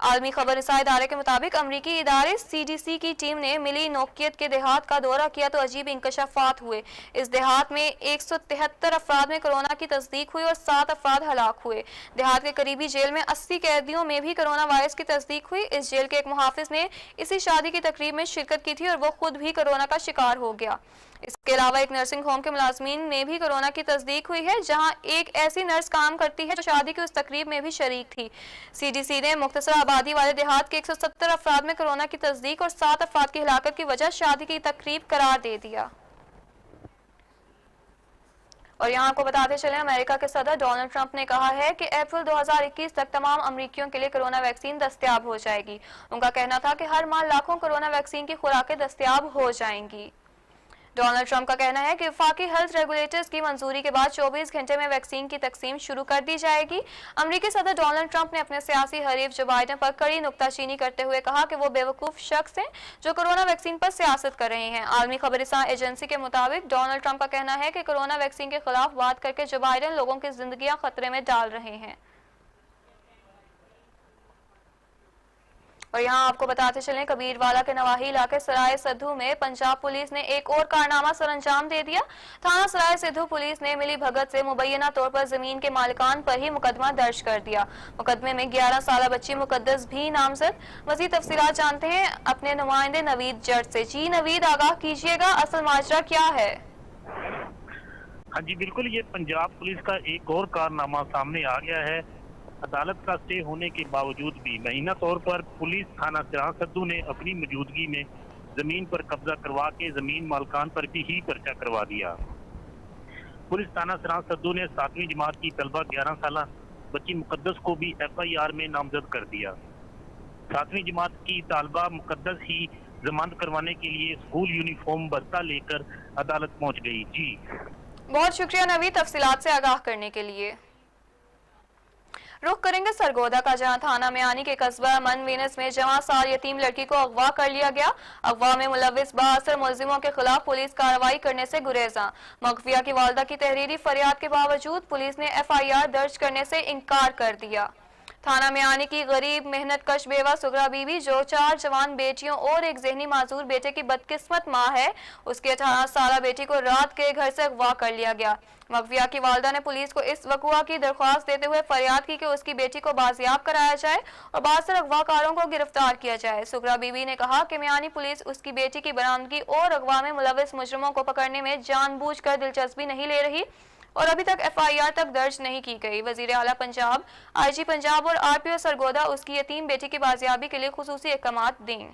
आलमी खबर रसाई इदारे के मुताबिक अमरीकी इदारे CDC की टीम ने मिली नोकियत के देहात का दौरा किया तो अजीब इंकशाफात हुए। इस देहात में 173 अफराद में कोरोना की तस्दीक हुई और 7 अफराद हलाक हुए। देहात के करीबी जेल में 80 कैदियों में भी कोरोना वायरस की तस्दीक हुई। इस जेल के एक मुहाफिज ने इसी शादी की तकरीब में शिरकत की थी और वो खुद भी कोरोना का शिकार हो गया। इसके अलावा एक नर्सिंग होम के मुलाजमीन में भी कोरोना की तस्दीक हुई है, जहां एक ऐसी नर्स काम करती है जो शादी की उस तकरीब में भी शरीक थी। CDC ने मुख्तसर आबादी वाले देहात के 170 अफराद में कोरोना की तस्दीक और 7 अफराद की हिलाकत की वजह शादी की तकरीब करार दे दिया। और यहाँ आपको बताते चले, अमेरिका के सदर डोनाल्ड ट्रंप ने कहा है कि अप्रैल 2021 तक तमाम अमरीकियों के लिए कोरोना वैक्सीन दस्तयाब हो जाएगी। उनका कहना था कि हर माह लाखों कोरोना वैक्सीन की खुराकें दस्तयाब हो जाएंगी। डोनाल्ड ट्रंप का कहना है कि वफाकी हेल्थ रेगुलेटर्स की मंजूरी के बाद 24 घंटे में वैक्सीन की तकसीम शुरू कर दी जाएगी। अमरीकी सदर डोनाल्ड ट्रंप ने अपने सियासी हरीफ जो बाइडेन पर कड़ी नुक्ताचीनी करते हुए कहा कि वो बेवकूफ शख्स हैं जो कोरोना वैक्सीन पर सियासत कर रहे हैं। आलमी खबरसां एजेंसी के मुताबिक डोनाल्ड ट्रंप का कहना है कि कोरोना वैक्सीन के खिलाफ बात करके जो बाइडेन लोगों की जिंदगियां खतरे में डाल रहे हैं। और यहाँ आपको बताते चलें, कबीरवाला के नवाही इलाके सराय सिद्धू में पंजाब पुलिस ने एक और कारनामा सरअंजाम दे दिया। थाना सराय सिद्धू पुलिस ने मिली भगत से मुबैना तौर पर जमीन के मालिकान पर ही मुकदमा दर्ज कर दिया। मुकदमे में 11 साल बच्ची मुकद्दस भी नामजद। मजीद तफसीलात जानते हैं अपने नुमाइंदे नवीद जट से। जी नवीद, आगाह कीजिएगा, असल माजरा क्या है? हाँ जी बिल्कुल, ये पंजाब पुलिस का एक और कारनामा सामने आ गया है। अदालत का स्टे होने के बावजूद भी महीना तौर पर पुलिस थाना सराय सिद्धू ने अपनी मौजूदगी में जमीन पर कब्जा करवा के जमीन मालकान पर भी ही पर्चा करवा दिया। पुलिस थाना सराय सिद्धू ने 7वीं जमात की तलबा 11 साल बच्ची मुकद्दस को भी FIR में नामजद कर दिया। 7वीं जमात की तालबा मुकद्दस ही जमानत करवाने के लिए स्कूल यूनिफॉर्म बस्ता लेकर अदालत पहुंच गई। जी बहुत शुक्रिया नवीद, तफसीलात से आगाह करने के लिए। रुख करेंगे सरगोदा का, जहां थाना मियानी के कस्बा मन वीनस में जवां साल यतीम लड़की को अगवा कर लिया गया। अगवा में मुलविस बाअसर मुलजिमों के खिलाफ पुलिस कार्रवाई करने से गुरेजा। मगफिया की वालदा की तहरीरी फरियाद के बावजूद पुलिस ने FIR दर्ज करने से इनकार कर दिया। थाना मियानी की गरीब मेहनत कश बेवा सुगरा बीबी, जो 4 जवान बेटियों और एक जहनी माजूर बेटे की बदकिस्मत माँ है, उसकी 18 साल बेटी को रात के घर से अगवा कर लिया गया। मगफिया की वालदा ने पुलिस को इस वकुआ की दरख्वास्त देते हुए फरियाद की कि उसकी बेटी को बाजियाब कराया जाए और बासर अगवाकारों को गिरफ्तार किया जाए। सुगरा बीबी ने कहा कि मियानी पुलिस उसकी बेटी की बरामदगी और अगवा में मुलविस मुजरिमों को पकड़ने में जानबूझकर दिलचस्पी नहीं ले रही और अभी तक FIR तक दर्ज नहीं की गई। वजीर आला पंजाब, IG पंजाब और RPO सरगोदा उसकी यतीम बेटी की बाजियाबी के लिए खुसूसी इक़दामात दें।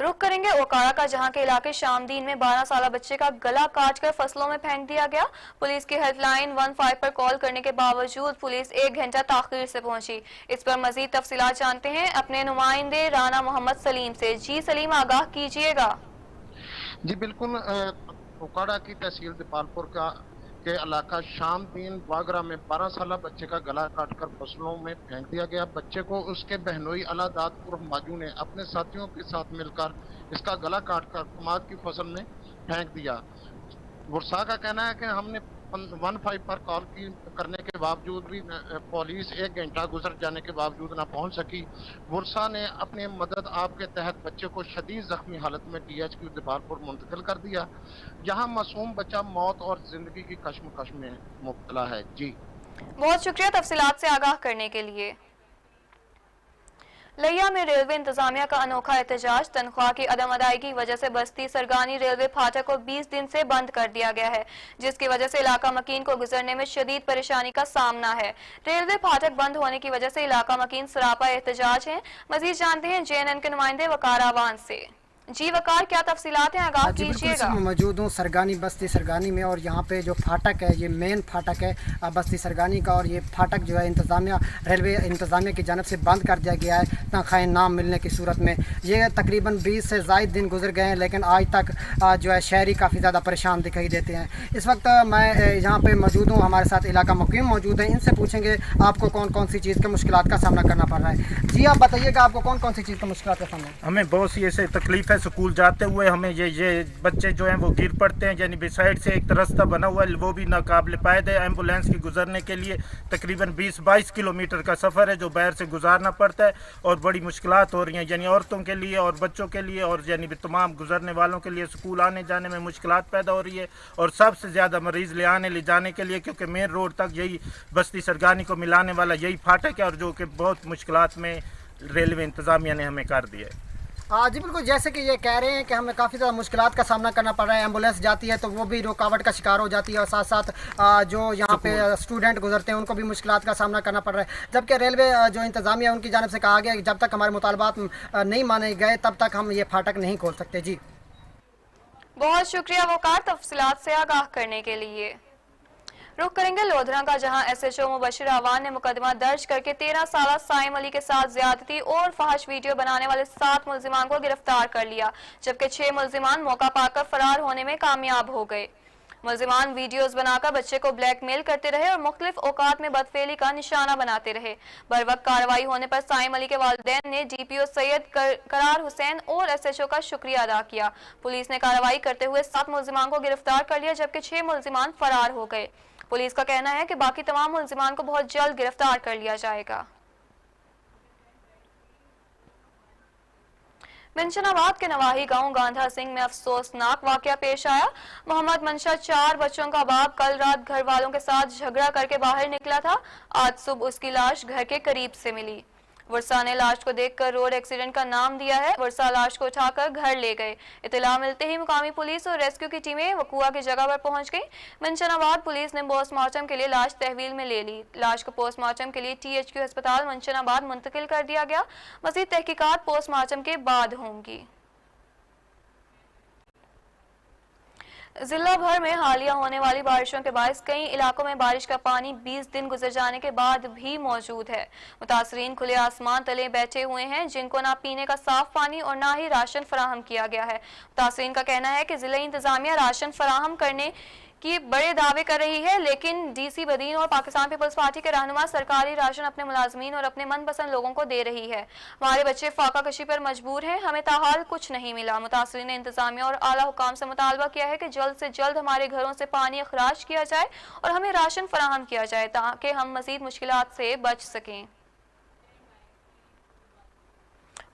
रुख करेंगे ओकाड़ा का, जहां के इलाके शामदीन में 12 साल बच्चे का गला काटकर फसलों में फेंक दिया गया। पुलिस की हेल्पलाइन 15 पर कॉल करने के बावजूद पुलिस 1 घंटा ताखीर से पहुंची। इस पर मजीद तफसीलात जानते हैं अपने नुमाइंदे राना मोहम्मद सलीम से। जी सलीम, आगाह कीजिएगा। जी बिल्कुल, ओकाड़ा की तहसील दीपालपुर के इलाका शामदीन वागरा में 12 साल बच्चे का गला काटकर फसलों में फेंक दिया गया। बच्चे को उसके बहनोई अलादात उर्फ माजू ने अपने साथियों के साथ मिलकर इसका गला काटकर टमाट की फसल में फेंक दिया। वर्षा का कहना है कि हमने 15 पर कॉल करने के बावजूद भी पुलिस 1 घंटा गुजर जाने के बावजूद न पहुंच सकी। वर्षा ने अपनी मदद आपके तहत बच्चे को शदीद जख्मी हालत में DHQ दीपालपुर मुंतकिल कर दिया, जहां मासूम बच्चा मौत और जिंदगी की कश्मकश में मुब्तला है। जी बहुत शुक्रिया तफसीलात से आगाह करने के लिए। लिया में रेलवे इंतजामिया का अनोखा एहतजाज, तनख्वाह की अदम अदायगी की वजह से बस्ती सरगानी रेलवे फाटक को 20 दिन से बंद कर दिया गया है, जिसकी वजह से इलाका मकीन को गुजरने में शदीद परेशानी का सामना है। रेलवे फाटक बंद होने की वजह से इलाका मकीन सरापा एहतजाज है। मजीद जानते हैं JNN के नुमाइंदे वकार आवान से। जी वकार, क्या तफसीलात हैं, आगाह कीजिएगा। मौजूद हूँ सरगानी बस्ती सरगानी में और यहाँ पे जो फाटक है ये मेन फाटक है बस्ती सरगानी का, और ये फाटक जो है इंतज़ामिया रेलवे इंतज़ामिया की जानब से बंद कर दिया गया है तनख्वाहें ना मिलने की सूरत में। ये तकरीबन 20 से ज़ायद दिन गुजर गए हैं, लेकिन आज तक जो है शहरी काफ़ी ज़्यादा परेशान दिखाई देते हैं। इस वक्त मैं यहाँ पर मौजूद हूँ, हमारे साथ इलाका मुकीम मौजूद है, इनसे पूछेंगे आपको कौन कौन सी चीज़ के मुश्किलात का सामना करना पड़ रहा है। जी आप बताइएगा, आपको कौन कौन सी चीज़ का मुश्किलात का सामना? हमें बहुत सी ऐसे तकलीफ है स्कूल जाते हुए हमें ये बच्चे जो हैं वो गिर पड़ते हैं। यानी साइड से एक रास्ता बना हुआ है वो भी नाकाबिल पायद है। एम्बुलेंस की गुजरने के लिए तकरीबन 20-22 किलोमीटर का सफ़र है जो बाहर से गुजारना पड़ता है और बड़ी मुश्किलात हो रही हैं, यानी औरतों के लिए और बच्चों के लिए और यानी तमाम गुजरने वालों के लिए स्कूल आने जाने में मुश्किलात पैदा हो रही है। और सबसे ज़्यादा मरीज़ ले जाने के लिए क्योंकि मेन रोड तक यही बस्ती सरगानी को मिलाने वाला यही फाटक है और जो कि बहुत मुश्किलात में रेलवे इंतज़ामिया ने हमें कर दिया है। जी बिल्कुल, जैसे कि ये कह रहे हैं कि हमें काफ़ी ज़्यादा मुश्किलात का सामना करना पड़ रहा है। एम्बुलेंस जाती है तो वो भी रुकावट का शिकार हो जाती है और साथ साथ जो यहाँ पे स्टूडेंट गुजरते हैं उनको भी मुश्किलात का सामना करना पड़ रहा है। जबकि रेलवे जो इंतज़ामिया उनकी जानिब से कहा गया कि जब तक हमारे मुतालबात नहीं माने गए तब तक हम ये फाटक नहीं खोल सकते। जी बहुत शुक्रिया वकार तफसीलात से आगाह करने के लिए। रुख करेंगे लोधरा का, जहां एसएचओ मुबशिर अवान ने मुकदमा दर्ज करके 13 साला साइम अली के साथ ज्यादती और फहश वीडियो बनाने वाले 7 मुल्जिमान को गिरफ्तार कर लिया, जबकि 6 मुल्जिमान मौका पाकर फरार होने में कामयाब हो गए। मुल्जिमान वीडियोस बनाकर बच्चे को ब्लैकमेल करते रहे और मुख्तलिफ औकात में बदफेली का निशाना बनाते रहे। बरवक्त कार्रवाई होने पर साइम अली के वालिदैन ने डीपीओ सैयद करार हुसैन और एसएचओ का शुक्रिया अदा किया। पुलिस ने कार्रवाई करते हुए 7 मुल्जिमान को गिरफ्तार कर लिया, जबकि 6 मुल्जिमान फरार हो गए। पुलिस का कहना है कि बाकी तमाम मुल्जिमान को बहुत जल्द गिरफ्तार कर लिया जाएगा। मिंशनाबाद के नवाही गांव गांधा सिंह में अफसोसनाक वाकया पेश आया। मोहम्मद मंशा 4 बच्चों का बाप कल रात घर वालों के साथ झगड़ा करके बाहर निकला था। आज सुबह उसकी लाश घर के करीब से मिली। वर्षा ने लाश को देखकर रोड एक्सीडेंट का नाम दिया है। वर्षा लाश को उठाकर घर ले गए। इत्तला मिलते ही मुकामी पुलिस और रेस्क्यू की टीमें वकुआ की जगह पर पहुंच गई। मंशनाबाद पुलिस ने पोस्टमार्टम के लिए लाश तहवील में ले ली। लाश को पोस्टमार्टम के लिए THQ अस्पताल मंशनाबाद मुंतकिल कर दिया गया। मज़ीद तहकीकात पोस्टमार्टम के बाद होंगी। जिला भर में हालिया होने वाली बारिशों के बायस कई इलाकों में बारिश का पानी 20 दिन गुजर जाने के बाद भी मौजूद है। मुतासरीन खुले आसमान तले बैठे हुए हैं, जिनको ना पीने का साफ पानी और ना ही राशन फराहम किया गया है। मुतासरीन का कहना है कि जिला इंतजामिया राशन फराहम करने की बड़े दावे कर रही है, लेकिन DC बदीन और पाकिस्तान पीपल्स पार्टी के रहनुमा सरकारी राशन अपने मुलाजमीन और अपने मनपसंद लोगों को दे रही है। हमारे बच्चे फाका कशी पर मजबूर हैं, हमें ताहाल कुछ नहीं मिला। मुतासरीन ने इंतजामिया और आला हुकाम से मुतालबा किया है कि जल्द से जल्द हमारे घरों से पानी अखराज किया जाए और हमें राशन फराहम किया जाए ताकि हम मजीद मुश्किलात से बच सकें।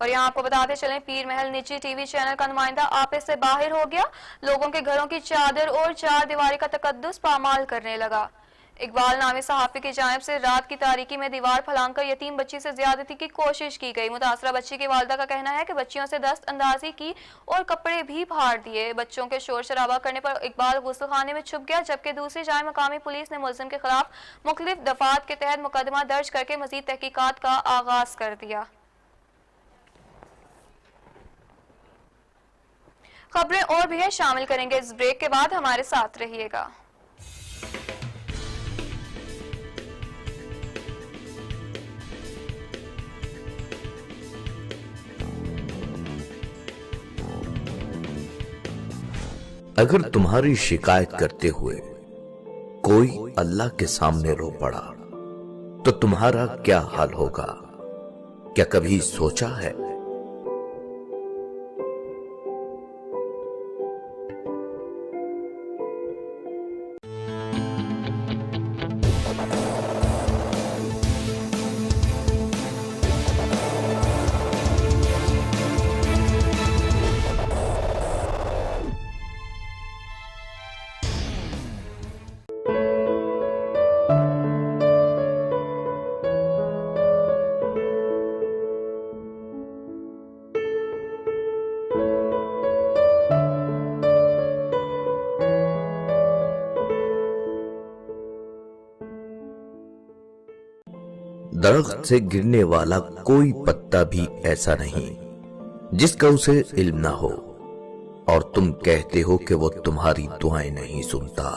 और यहाँ आपको बताते चलें, पीर महल निजी TV चैनल का नुमाइंदा आपे से बाहर हो गया। लोगों के घरों की चादर और 4 दीवारी का तकद्दुस पामाल करने लगा। इकबाल नामी सहाफ़ी की जानिब से रात की तारीकी में दीवार फैलाकर यतीम बच्ची से ज्यादती की कोशिश की गई। मुतासरा बच्ची की वालदा का कहना है कि बच्चियों से दस्त अंदाजी की और कपड़े भी फाड़ दिए। बच्चों के शोर शराबा करने पर इकबाल गुस्लखाने में छुप गया, जबकि दूसरी जाए मकामी पुलिस ने मुलजिम के खिलाफ मुख्तलिफ दफात के तहत मुकदमा दर्ज करके मजीद तहकीकात का आगाज कर दिया। खबरें और भी हैं, शामिल करेंगे इस ब्रेक के बाद, हमारे साथ रहिएगा। अगर तुम्हारी शिकायत करते हुए कोई अल्लाह के सामने रो पड़ा तो तुम्हारा क्या हाल होगा? क्या कभी सोचा है? दरख्त से गिरने वाला कोई पत्ता भी ऐसा नहीं जिसका उसे इल्म ना हो, और तुम कहते हो कि वो तुम्हारी दुआएं नहीं सुनता।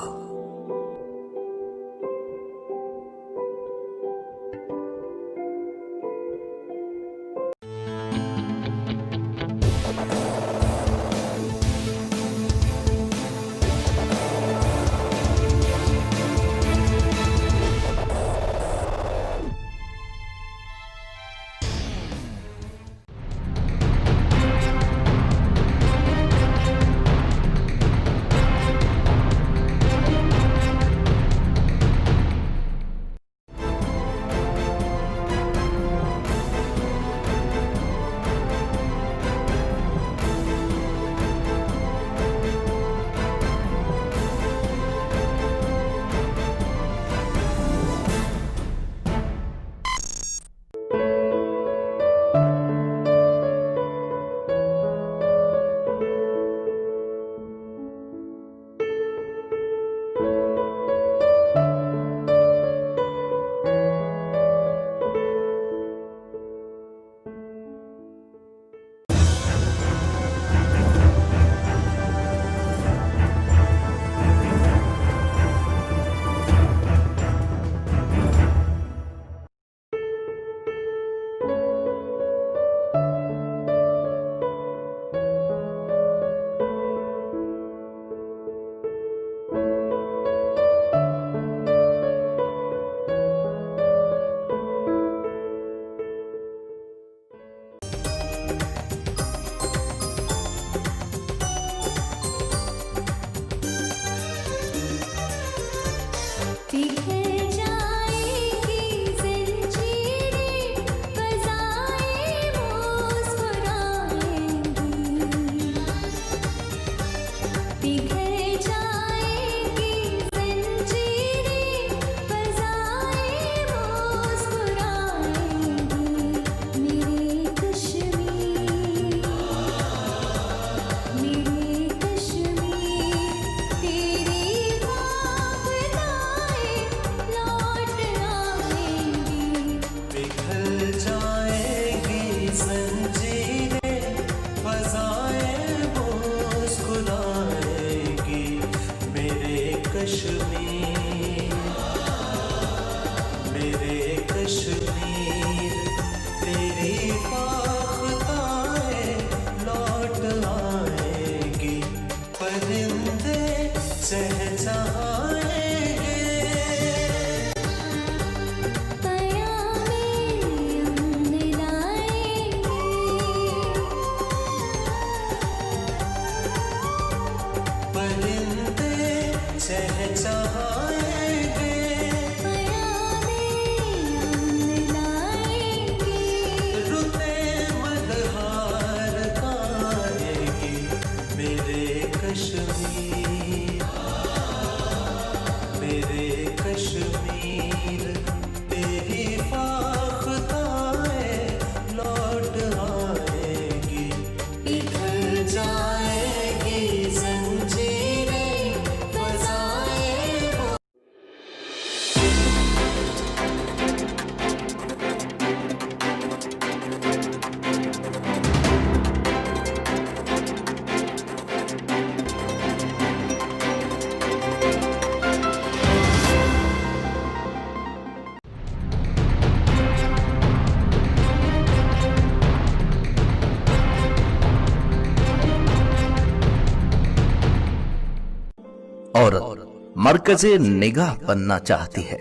औरत मरकज़े निगाह बनना चाहती है,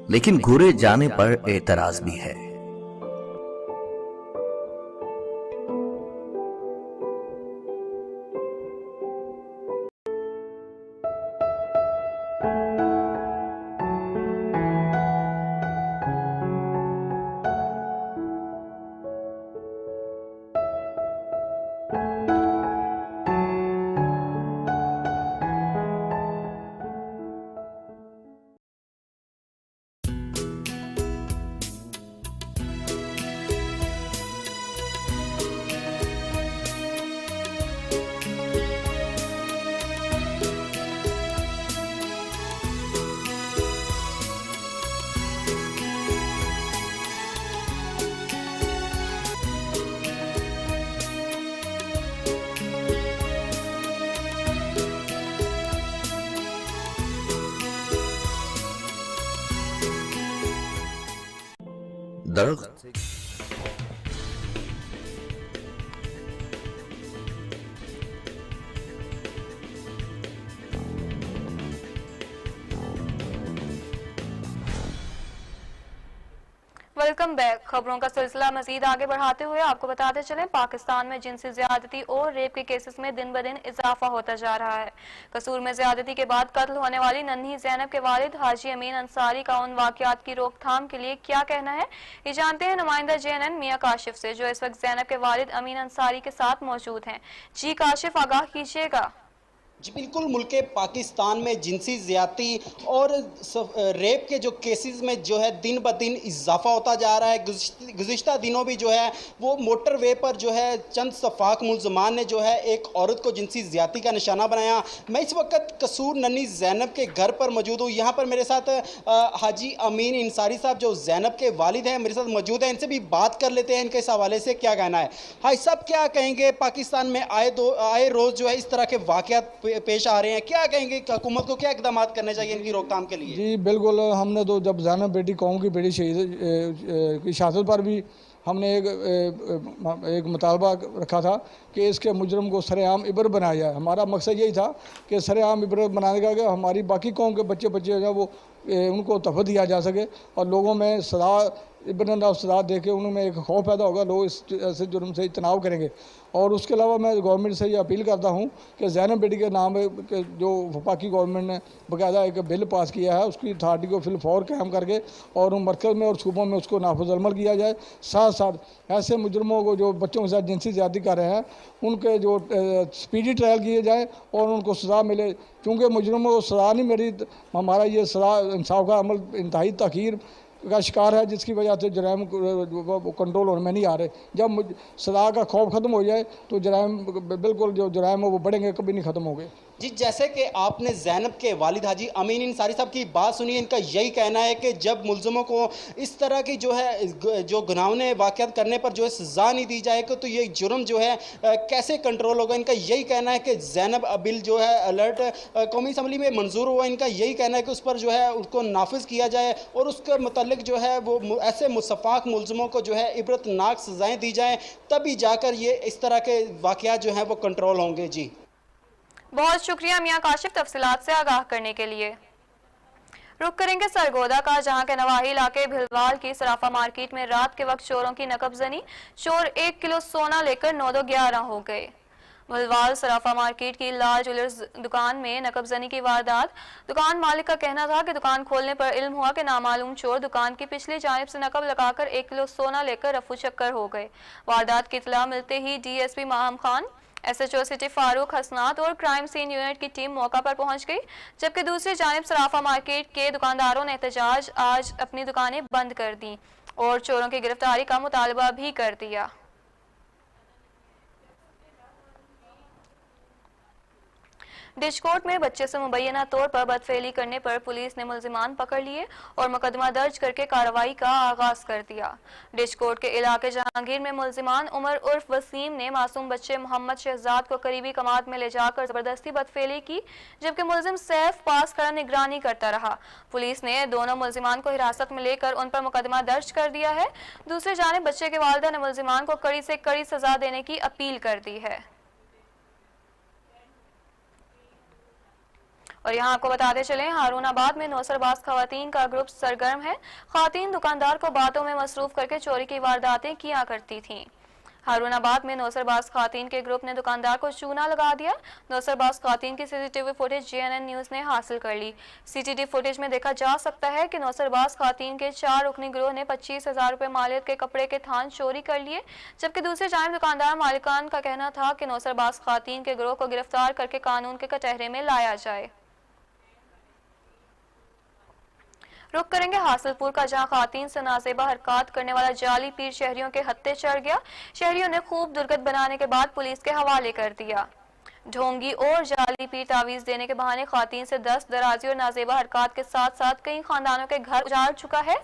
लेकिन घूरे जाने पर एतराज भी है। दरख्त वेलकम बैक। खबरों का सिलसिला मजीद आगे बढ़ाते हुए आपको बताते चलें, पाकिस्तान में जिनसी ज्यादती और रेप के केसेस में दिन ब दिन इजाफा होता जा रहा है। कसूर में ज्यादती के बाद कत्ल होने वाली नन्ही जैनब के वालिद हाजी अमीन अंसारी का उन वाकयात की रोकथाम के लिए क्या कहना है, ये जानते हैं नुमाइंदा JNN मियां काशिफ से, जो इस वक्त जैनब के वालिद अमीन अंसारी के साथ मौजूद हैं। जी काशिफ, आगाह कीजिएगा। जी बिल्कुल, मुल्क पाकिस्तान में जिनसी ज़्यादती और रेप के जो केसेस में जो है दिन ब दिन इजाफा होता जा रहा है। गुज़िश्ता दिनों भी जो है वो मोटरवे पर जो है चंद सफाक मुलजमान ने जो है एक औरत को जिनसी ज़्यादती का निशाना बनाया। मैं इस वक्त कसूर नन्ही जैनब के घर पर मौजूद हूँ। यहाँ पर मेरे साथ हाजी अमीन अंसारी साहब जो जैनब के वालिद हैं मेरे साथ मौजूद हैं। इनसे भी बात कर लेते हैं, इनके इस हवाले से क्या कहना है। हाजी साहब, क्या कहेंगे, पाकिस्तान में आए रोज़ जो है इस तरह के वाक़यात पेश आ रहे हैं, क्या कहेंगे हुकूमत को क्या इकदाम करने चाहिए इनकी रोकथाम के लिए? जी बिल्कुल, हमने तो जब जैनब बेटी कौम की बेटी शहीद की शहादत पर भी हमने एक मुतालबा रखा था कि इसके मुजरम को सरेआम इबर बनाया जाए। हमारा मकसद यही था कि सरेआम इबर बनाने का कि हमारी बाकी कौम के बच्चे जो है वो उनको तहफ़्फ़ुज़ दिया जा सके और लोगों में सदा इब्न सदा दे के उनमें एक खौफ पैदा होगा, लोग इस ऐसे जुर्म से इजतनाब करेंगे। और उसके अलावा मैं गवर्नमेंट से ये अपील करता हूँ कि जैनब बेटी के नाम के जो वफाकी गवर्नमेंट ने बाकायदा एक बिल पास किया है उसकी अथॉरिटी को फिलफौर कायम करके और उन मरकज़ में और सूबों में उसको नाफिज़ अमल किया जाए। साथ साथ ऐसे मुजरमों को जो बच्चों के साथ जिनसी ज़्यादती कर रहे हैं उनके जो स्पीडी ट्रायल किए जाए और उनको सज़ा मिले, क्योंकि मुजरमों को सज़ा नहीं मिली हमारा ये सज़ा इंसाफ का अमल इंतहाई तख़ीर का शिकार है, जिसकी वजह से जराइम कंट्रोल होने में नहीं आ रहे। जब सज़ा का खौफ ख़त्म हो जाए तो जराइम बिल्कुल जो जराइम है वो बढ़ेंगे, कभी नहीं ख़त्म होंगे। जी, जैसे कि आपने जैनब के वालिद हाजी अमीन अंसारी साहब की बात सुनी, इनका यही कहना है कि जब मुलजमों को इस तरह की जो है जो गुनाहगार वाक़यात करने पर जो है सज़ा नहीं दी जाएगी तो ये जुर्म जो है कैसे कंट्रोल होगा। इनका यही कहना है कि जैनब बिल जो है अलर्ट कौमी असम्बली में मंजूर हुआ, इनका यही कहना है कि उस पर जो है उसको नाफिज किया जाए और उसके मुतल्लिक जो है वो ऐसे मुसफ़ाक मुलजमों को जो है इबरतनाक सज़ाएँ दी जाएँ, तभी जाकर ये इस तरह के वाक़यात जो हैं वो कंट्रोल होंगे। जी बहुत शुक्रिया मियां काशिफ तफसीलात से आगाह करने के लिए। रुक करेंगे सरगोदा का, जहां के नवाही इलाके भिलवाल की सराफा मार्केट में रात के वक्त चोरों की नकबजनी। चोर 1 किलो सोना लेकर 9-11 हो गए। भिलवाल सराफा मार्केट की लाल ज्वेलर्स दुकान में नकबजनी की वारदात। दुकान मालिक का कहना था कि दुकान खोलने पर इल्म हुआ कि नामालूम चोर दुकान की पिछली जानिब से नकब लगाकर 1 किलो सोना लेकर रफू चक्कर हो गए। वारदात की इतला मिलते ही DSP Maham Khan, SHO city Farooq Hasnat और क्राइम सीन यूनिट की टीम मौका पर पहुंच गई, जबकि दूसरी जानिब सराफा मार्केट के दुकानदारों ने एहतजाज आज अपनी दुकानें बंद कर दी और चोरों की गिरफ्तारी का मुतालबा भी कर दिया। डिशकोट में बच्चे से मुबैना तौर पर बदफेली करने पर पुलिस ने मुलजिमान पकड़ लिए और मुकदमा दर्ज करके कार्रवाई का आगाज कर दिया। डिशकोट के इलाके जहांगीर में मुलजिमान उमर उर्फ वसीम ने मासूम बच्चे मोहम्मद शहजाद को करीबी कमात में ले जाकर जबरदस्ती बदफेली की, जबकि मुलजिम सैफ पास खड़ा निगरानी करता रहा। पुलिस ने दोनों मुलजिमान को हिरासत में लेकर उन पर मुकदमा दर्ज कर दिया है। दूसरी जानिब बच्चे के वालिदा ने मुलजिमान को कड़ी से कड़ी सजा देने की अपील कर दी है। और यहाँ आपको बताते चलें, हारूनाबाद में नौसरबाज खवातीन का ग्रुप सरगर्म है। खवातीन दुकानदार को बातों में मसरूफ करके चोरी की वारदातें किया करती थीं। हारूनाबाद में नौसरबाज खवातीन के ग्रुप ने दुकानदार को चूना लगा दिया। नौसरबाज खवातीन की सीसीटीवी फुटेज JNN न्यूज ने हासिल कर ली। सीसीटीवी फुटेज में देखा जा सकता है कि नौसरबाज खवातीन के 4 रुकनी गिरोह ने 25,000 रुपए मालियत के कपड़े के थान चोरी कर लिए, जबकि दूसरी जानिब दुकानदार मालिकान का कहना था कि नौसरबाज खवातीन के गिरोह को गिरफ्तार करके कानून के कटहरे में लाया जाए। रुक करेंगे हासिलपुर का, जहां खातीन से नाजेबा हरकत करने वाला जाली पीर शहरियों के हत्थे चढ़ गया। शहरियों ने खूब दुर्गत बनाने के बाद पुलिस के हवाले कर दिया। ढोंगी और जाली पीर तावीज देने के बहाने खातीन से दस्त दराजी और नाजेबा हरकत के साथ साथ कई खानदानों के घर उजाड़ चुका है।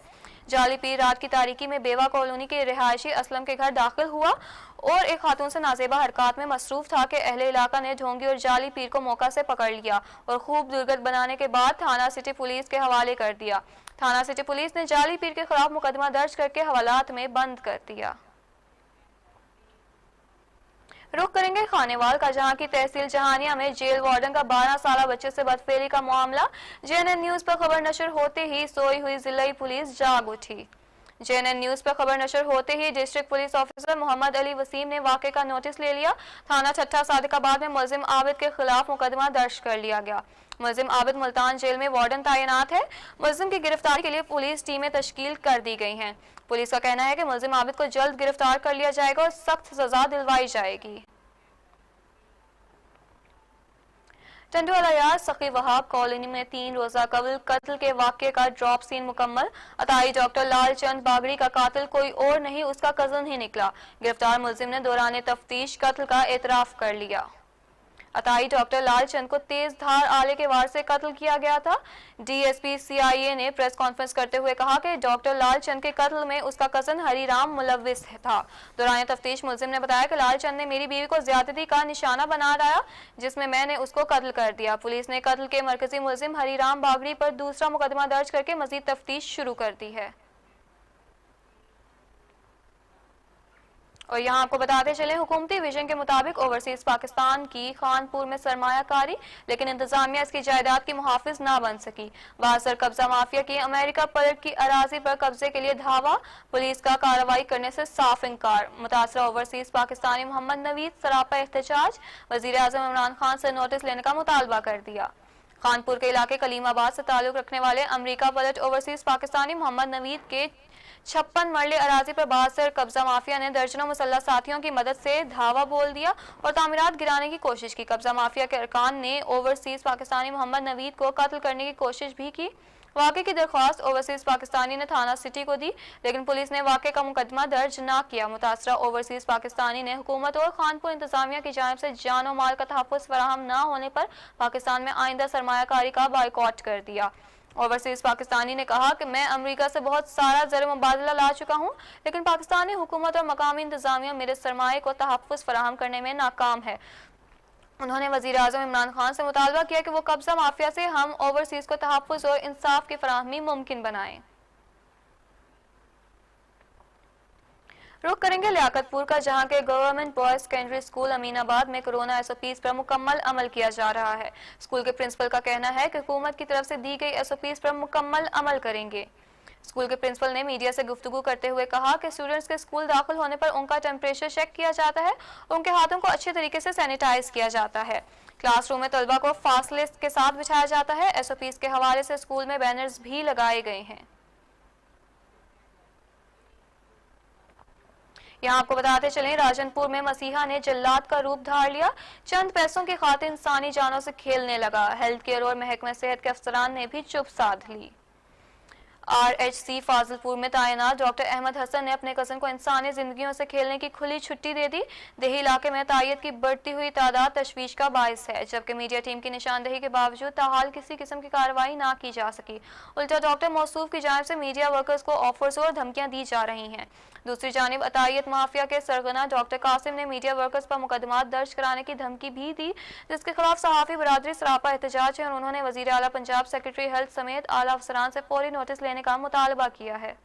जाली पीर रात की तारीकी में बेवा कॉलोनी के रिहायशी असलम के घर दाखिल हुआ और एक खातून से नाजेबा हरकत में मसरूफ था कि अहले इलाका ने ढोंगी और जाली पीर को मौका से पकड़ लिया और खूब दुर्गत बनाने के बाद थाना सिटी पुलिस के हवाले कर दिया। थाना सिटी पुलिस ने जाली पीर के खिलाफ मुकदमा दर्ज करके हवालात में बंद कर दिया। रुख करेंगे खानेवाल का, जहां की तहसील जहानिया में जेल वार्डन का 12 साला बच्चे से बदफेली का मामला। JNN न्यूज पर खबर नशर होते ही सोई हुई जिला पुलिस जाग उठी। JNN न्यूज पर खबर नशर होते ही district police officer Mohammad Ali Waseem ने वाक़े का नोटिस ले लिया। थाना छठा सादिकाबाद में मुलजिम आबिद के खिलाफ मुकदमा दर्ज कर लिया गया। मुलजिम आबिद मुल्तान जेल में वार्डन तैनात है। मुलजिम की गिरफ्तारी के लिए पुलिस टीमें तश्कील कर दी गई हैं। पुलिस का कहना है कि मुलजिम आबिद को जल्द गिरफ्तार कर लिया जाएगा और सख्त सजा दिलवाई जाएगी। टंडवाला यार सखी वहाब कॉलोनी में 3 रोजा कबल कत्ल के वाक़े का ड्रॉप सीन मुकम्मल। अताई डॉक्टर लालचंद बागड़ी का कातिल कोई और नहीं, उसका कजन ही निकला। गिरफ्तार मुलजिम ने दौरान तफ्तीश कत्ल का एतराफ कर लिया। अताई डॉक्टर लालचंद को तेज धार आले के वार से कत्ल किया गया था। DSP CIA ने प्रेस कॉन्फ्रेंस करते हुए कहा कि डॉक्टर लालचंद के कत्ल में उसका कजन हरीराम मुलव्विस था। दौरान तफ्तीश मुलजिम ने बताया कि लालचंद ने मेरी बीवी को ज्यादती का निशाना बना डाला, जिसमें मैंने उसको कत्ल कर दिया। पुलिस ने कत्ल के मरकजी मुलजिम हरीराम बागड़ी पर दूसरा मुकदमा दर्ज करके मजीद तफ्तीश शुरू कर दी है। और यहाँ आपको बताते चले, हुकूमती विजन के मुताबिक ओवरसीज पाकिस्तान की खानपुर में सरमायाकारी, लेकिन इंतजामिया इसकी जायदाद की मुहाफिज ना बन सकी। बासर कब्जा माफिया की अमेरिका पलट की अराजी पर कब्जे के लिए धावा, पुलिस का कार्रवाई करने से साफ इनकार। मुतासरा ओवरसीज पाकिस्तानी मोहम्मद नवीद सरापा एहतजाज, वजीर आजम इमरान खान से नोटिस लेने का मुतालबा कर दिया। खानपुर के इलाके कलीमाबाद से ताल्लुक रखने वाले अमेरिका पलट ओवरसीज पाकिस्तानी मोहम्मद नवीद के 56 मरले अराजी पर बासर कब्जा माफिया ने दर्जनों मुसल्लह साथियों की मदद से धावा बोल दिया और तामीरात गिराने की कोशिश की। कब्जा माफिया के अरकान ने ओवरसीज पाकिस्तानी मोहम्मद नवीद को कत्ल करने की कोशिश भी की। वाक़े की दरख्वास्त ओवरसीज पाकिस्तानी ने थाना सिटी को दी, लेकिन पुलिस ने वाक़े का मुकदमा दर्ज न किया। मुतासरा ओवरसीज पाकिस्तानी ने हुकूमत और खानपुर इंतजामिया की जानिब से जान और माल का तहफ़्फ़ुज़ फराहम न होने पर पाकिस्तान में आइंदा सरमायाकारी का बाइकॉट कर दिया। ओवरसीज पाकिस्तानी ने कहा कि मैं अमेरिका से बहुत सारा ज़र मुबादला ला चुका हूँ, लेकिन पाकिस्तानी हुकूमत और मकामी इंतजामिया मेरे सरमाए को तहफ़्फ़ुज़ फराहम करने में नाकाम है। उन्होंने वज़ीर आज़म इमरान खान से मुतालबा किया कि वो कब्जा माफिया से हम ओवरसीज को तहफ़्फ़ुज़ और इंसाफ की फराहमी मुमकिन बनाएं। रुख करेंगे लियाकतपुर का, जहां के government boys secondary school Aminabad में कोरोना SOPs पर मुकम्मल अमल किया जा रहा है। स्कूल के प्रिंसिपल का कहना है कि हुकूमत की तरफ से दी गई SOPs पर मुकम्मल अमल करेंगे। स्कूल के प्रिंसिपल ने मीडिया से गुफ्तगू करते हुए कहा कि स्टूडेंट्स के स्कूल दाखिल होने पर उनका टेम्परेचर चेक किया जाता है और उनके हाथों को अच्छे तरीके से सैनिटाइज किया जाता है। क्लासरूम में तलबा को फासले के साथ बिछाया जाता है। SOPs के हवाले से स्कूल में बैनर्स भी लगाए गए हैं। यहाँ आपको बताते चलें, राजनपुर में मसीहा ने जल्लाद का रूप धार लिया। चंद पैसों की खातिर इंसानी जानों से खेलने लगा। हेल्थ केयर और महकमे सेहत के अफसरान ने भी चुप साध ली। RHC फाजिलपुर में तैनात डॉक्टर अहमद हसन ने अपने कज़न को इंसानी जिंदगियों से खेलने की खुली छुट्टी दे दी। देही इलाके में तायद की बढ़ती हुई तादाद तशवीश का बायस है, जबकि मीडिया टीम की निशानदेही के बावजूद ताहाल किसी किस्म की कार्रवाई ना की जा सकी। उल्टा डॉक्टर मौसूफ की जानिब से मीडिया वर्कर्स को ऑफर्स और धमकियां दी जा रही हैं। दूसरी जानिब अतायत माफिया के सरगना डॉक्टर कासिम ने मीडिया वर्कर्स पर मुकदमा दर्ज कराने की धमकी भी दी, जिसके खिलाफ सहाफ़ी बरादरी सरापा एहतजाज है और उन्होंने वज़ीर आला पंजाब, सेक्रेटरी हेल्थ समेत आला अफसरान से फौरी नोटिस लेने का मुतालबा किया है।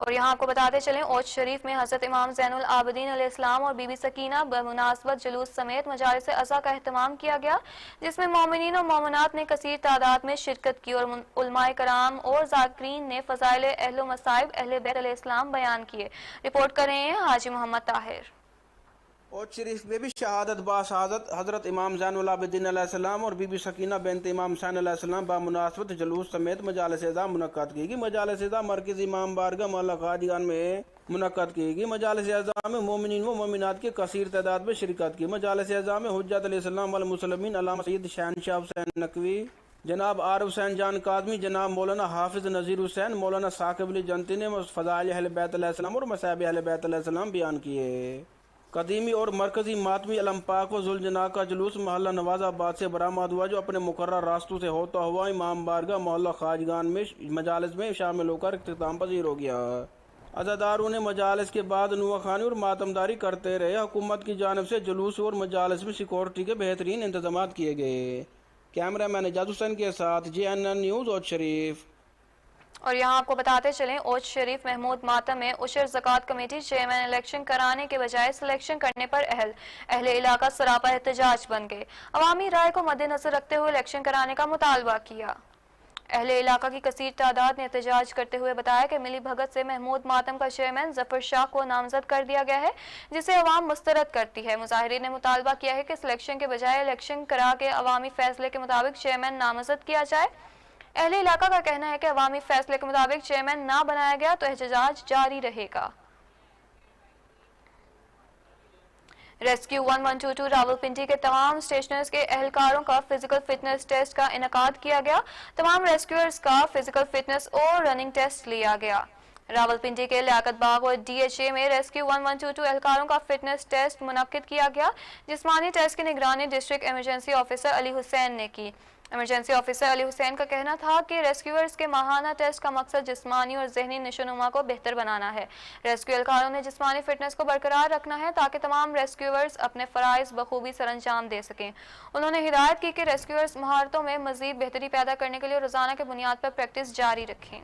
और यहाँ आपको बताते चलें औच शरीफ में हज़रत इमाम ज़ैनुल आबिदीन अलैहिस्सलाम और बीबी सकीना बमुनासबत जुलूस समेत मजालिस अज़ा का एहतमाम किया गया, जिसमें मोमिनीन और मोमिनात ने कसीर तादाद में शिरकत की और उलमाए कराम और ज़ाकिरीन ने फ़ज़ाइल अहल मसाइब अहले बैत अलैहिस्सलाम बयान किए। रिपोर्ट कर रहे हैं हाजी मोहम्मद ताहिर। औच शरीफ में भी शहादत बाशहादत हज़रत इमाम ज़ैनुल आबिदीन अलैहिस्सलाम और बीबी सकीना बिन्त इमाम हुसैन अलैहिस्सलाम बामुनासबत जुलूस समेत मजालिस अज़ा मुनक्कद की गई। मजालिस अज़ा मरकज़ी इमाम बारगाह मौला क़ादियान में मुनक्कद की गई। मजालिस अज़ा में मोमिनीन व मोमिनात की कसीर तादाद में शिरकत की। मजालिस अज़ा में हुज्जत अलैहिस्सलाम वल मुस्लिमीन अल्लामा सैयद शहनशाह हुसैन नकवी, जनाब आर हुसैन जान काज़मी, जनाब मौलाना हाफिज़ नज़ीर हुसैन, मौलाना साकिब अली जंती ने फ़ज़ाइल अहले बैत अलैहिस्सलाम और मसाइब अहले बैत अलैहिस्सलाम बयान किए। कदीमी और मरकज़ी मातमी अलम पाक व जुलजना का जुलूस मोहल्ला नवाज़ाबाद से बरामद हुआ, जो अपने मुकर्रर रास्तों से होता हुआ इमाम बारगाह मोहल्ला खाजगान में मजालिस में शामिल होकर इख्तिताम पजीर हो गया। अज़ादारों ने मजालिस के बाद नुआखानी और मातमदारी करते रहे। हुकूमत की जानिब से जुलूस और मजालिस में सिक्योरिटी के बेहतरीन इंतजाम किए गए। कैमरा मैन एजाज हुसैन के साथ JNN न्यूज़ औच शरीफ। और यहाँ आपको बताते चलें औच शरीफ महमूद मातम में उशर ज़कात कमेटी चेयरमैन इलेक्शन कराने के बजाय सिलेक्शन करने पर अहले इलाका सरापा एहतजाज बन गए। अवामी राय को मद्देनजर रखते हुए इलेक्शन कराने का मुतालबा किया। अहले इलाका की कसीर तादाद ने एहतजाज करते हुए बताया कि मिली भगत से महमूद मातम का चेयरमैन जफर शाह को नामजद कर दिया गया है, जिसे अवाम मुस्तरद करती है। मुजाहिरीन ने मुतालबा किया है कि सिलेक्शन के बजाय इलेक्शन करा के अवामी फैसले के मुताबिक चेयरमैन नामजद किया जाए। अहले इलाका का कहना है कि अवामी फैसले के मुताबिक चेयरमैन ना बनाया गया तो एहतजाज जारी रहेगा। रेस्क्यू 1122 रावलपिंडी के तमाम स्टेशनर्स के एहलकारों का फिजिकल फिटनेस टेस्ट का इनेकाद किया गया। तमाम रेस्क्यूअर्स का फिजिकल फिटनेस और रनिंग टेस्ट लिया गया। रावलपिंडी के लियाकत बाग और DHA में रेस्क्यू 1122 एहलकारों का फिटनेस टेस्ट मुनक्किद किया गया। जिस्मानी टेस्ट की निगरानी district emergency officer Ali Hussain ने की। इमरजेंसी ऑफिसर अली हुसैन का कहना था कि रेस्क्यूअर्स के माहाना टेस्ट का मकसद जिस्मानी और जहनी नशोनुमा को बेहतर बनाना है। रेस्क्यू एहलकारों ने जिस्मानी फिटनेस को बरकरार रखना है ताकि तमाम रेस्क्यूअर्स अपने फ़राइज़ बखूबी सरअंजाम दे सकें। उन्होंने हिदायत की कि रेस्क्यूअर्स महारतों में मज़ीद बेहतरी पैदा करने के लिए रोज़ाना के बुनियाद पर प्रैक्टिस जारी रखें।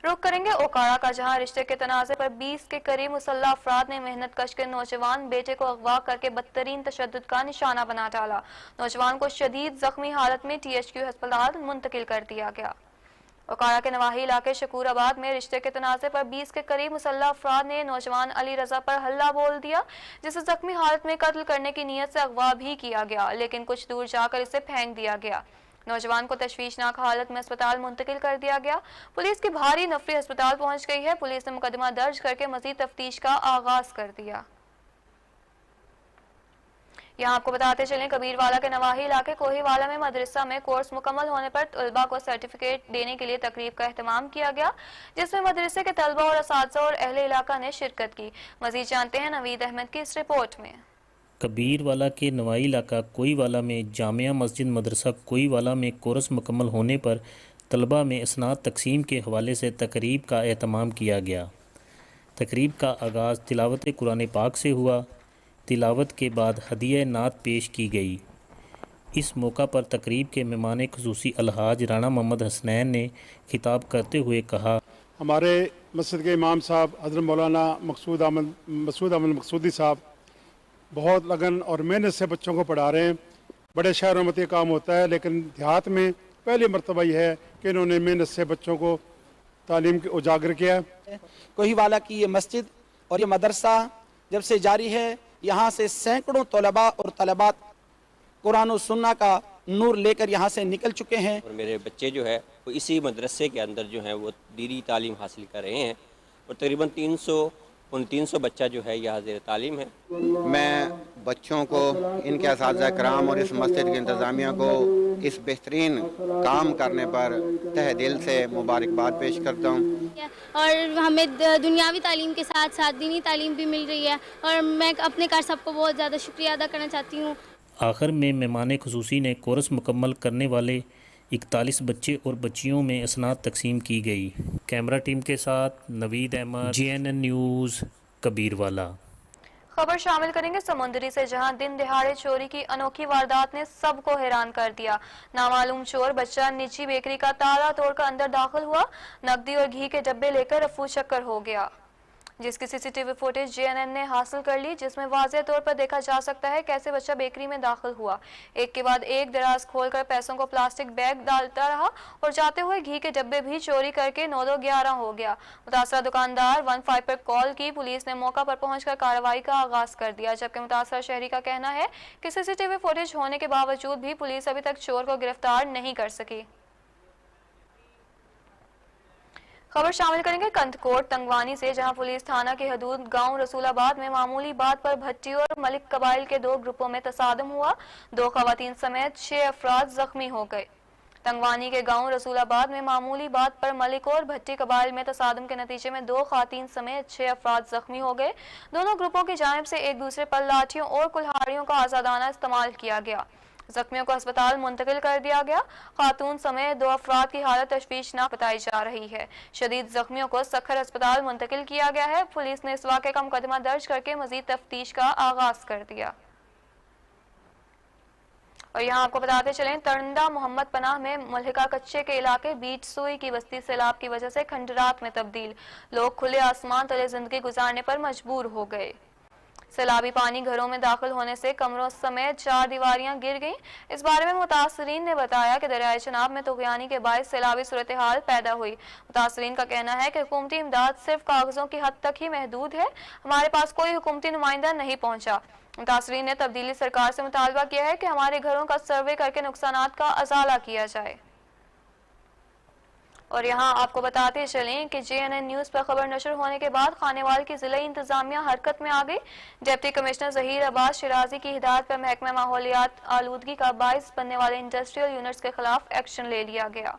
रुख करेंगे ओकाड़ा का, जहां रिश्ते के तनाज़े पर 20 के करीब मुसल्लह अफराद ने मेहनत कश के नौजवान बेटे को अगवा करके बदतरीन तशद्दुद का निशाना बना डाला। नौजवान को शदीद जख्मी हालत में THQ अस्पताल मुंतकिल कर दिया गया। ओकाड़ा के नवाही इलाके शकूराबाद में रिश्ते के तनाज़े पर 20 के करीब मुसल्लह अफराद ने नौजवान अली रजा पर हल्ला बोल दिया, जिसे जख्मी हालत में कत्ल करने की नीयत से अगवा भी किया गया, लेकिन कुछ दूर जाकर इसे फेंक दिया गया। नौजवान को तशवीशनाक हालत में अस्पताल मुंतकिल कर दिया गया। पुलिस की भारी नफरी अस्पताल पहुंच गई है। पुलिस ने मुकदमा दर्ज करके मजीद तफ्तीश का आगाज कर दिया। यहाँ आपको बताते चलें, कबीरवाला के नवाही इलाके कोहीवाला में मदरसा में कोर्स मुकम्मल होने पर तलबा को सर्टिफिकेट देने के लिए तकरीब का एहतमाम किया गया, जिसमें मदरसे के तलबा और असातिज़ा और अहले इलाका ने शिरकत की। मजीद जानते हैं नवीद अहमद की इस रिपोर्ट में। कबीरवाला के नवाई इलाका कोईवाला में जामिया मस्जिद मदरसा कोईवाला में कोर्स मुकम्मल होने पर तलबा में इसनाद तकसीम के हवाले से तकरीब का एहतमाम किया गया। तकरीब का आगाज़ तिलावत कुरान पाक से हुआ। तिलावत के बाद हदिया नात पेश की गई। इस मौका पर तकरीब के मेहमान खुसूसी अलहाज राना मोहम्मद हसनैन ने खिताब करते हुए कहा, हमारे मस्जिद के इमाम साहब हज़रत मौलाना मकसूद अहमद मकसूदी साहब बहुत लगन और मेहनत से बच्चों को पढ़ा रहे हैं। बड़े शहरों में ये काम होता है, लेकिन देहात में पहली मरतबा ये है कि इन्होंने मेहनत से बच्चों को तालीम उजागर किया है। कोहीवाला की ये मस्जिद और ये मदरसा जब से जारी है, यहाँ से सैकड़ों तलबा और तलबात कुरान और सुन्ना का नूर लेकर यहाँ से निकल चुके हैं। और मेरे बच्चे जो है वो इसी मदरसे के अंदर जो है वो दीनी तालीम हासिल कर रहे हैं और तकरीबन 300 बच्चा जो है यह हाज़िर तालीम है। मैं बच्चों को, इनके असातिज़ा कराम और इस मस्जिद की इंतज़ामिया को इस बेहतरीन काम करने पर तहे दिल से मुबारकबाद पेश करता हूँ। और हमें दुनियावी तालीम के साथ साथ दीनी तालीम भी मिल रही है और मैं अपने कार सबको बहुत ज़्यादा शुक्रिया अदा करना चाहती हूँ। आखिर में मेहमान खुसूसी ने कोर्स मुकम्मल करने वाले 41 बच्चे और बच्चियों में इसनाद तकसीम की गई। कैमरा टीम के साथ नवीद अहमद, JNN न्यूज़, कबीरवाला। खबर शामिल करेंगे समुंदरी से, जहां दिन दिहाड़े चोरी की अनोखी वारदात ने सबको हैरान कर दिया। नामालूम चोर बच्चा निजी बेकरी का ताला तोड़कर अंदर दाखिल हुआ, नकदी और घी के डब्बे लेकर रफू चक्कर हो गया, जिसकी सीसीटीवी फुटेज जेएनएन ने हासिल कर ली, जिसमें वाज़ेह तौर पर देखा जा सकता है कैसे बच्चा बेकरी में दाखिल हुआ। एक के बाद एक दराज खोलकर पैसों को प्लास्टिक बैग डालता रहा और जाते हुए घी के डब्बे भी चोरी करके 9-11 हो गया। मुतासरा दुकानदार 15 पर कॉल की, पुलिस ने मौका पर पहुंचकर कार्रवाई का आगाज कर दिया, जबकि मुतासरा शहरी का कहना है कि सीसीटीवी फुटेज होने के बावजूद भी पुलिस अभी तक चोर को गिरफ्तार नहीं कर सकी। खबर शामिल करेंगे कंथकोट तंगवानी से, जहां पुलिस थाना के हदूद गांव रसूलाबाद में मामूली बात पर भट्टी और मलिक कबाइल के 2 ग्रुपों में तसादम हुआ। 2 खवातीन समेत 6 अफराद जख्मी हो गए। तंगवानी के गांव रसूलाबाद में मामूली बात पर मलिक और भट्टी कबाइल में तसादम के नतीजे में 2 खवातीन समेत 6 अफराद जख्मी हो गए। दोनों ग्रुपों की जानिब से एक दूसरे पर लाठियों और कुल्हाड़ियों का आजादाना इस्तेमाल किया गया। जख्मियों को अस्पताल मुंतकिल कर दिया गया। खातून समेत 2 अफराद की हालत तशवीशनाक बताई जा रही है। शदीद जख्मियों को सखर अस्पताल मुंतकिल किया गया है। पुलिस ने इस वाक़े का मुकदमा दर्ज करके मजीद तफ्तीश का आगाज कर दिया। और यहाँ आपको बताते चलें, तरंदा मोहम्मद पनाह में मुल्हिका कच्चे के इलाके बीच सुई की बस्ती सैलाब की वजह से खंडरात में तब्दील। लोग खुले आसमान तले जिंदगी गुजारने पर मजबूर हो गए। सैलाबी पानी घरों में दाखिल होने से कमरों समेत 4 दीवारियां गिर गईं। इस बारे में मुतासरीन ने बताया कि दरियाए चनाब में तुग़यानी के बायस सैलाबी सूरत हाल पैदा हुई। मुतासरीन का कहना है कि हुकूमती इमदाद सिर्फ कागजों की हद तक ही महदूद है, हमारे पास कोई हुकूमती नुमाइंदा नहीं पहुंचा। मुतासरीन ने तब्दीली सरकार से मुतालबा किया है कि हमारे घरों का सर्वे करके नुकसानात का अजाला किया जाए। और यहाँ आपको बताते चलें कि जेएनएन न्यूज़ पर खबर नशर होने के बाद खानेवाल की जिला इंतजामिया हरकत में आ गई। डिप्टी कमिश्नर ज़हीर अब्बास शिराजी की हिदायत पर महकमा माहौलियात आलूदगी का बाइस बनने वाले इंडस्ट्रियल यूनिट्स के खिलाफ एक्शन ले लिया गया।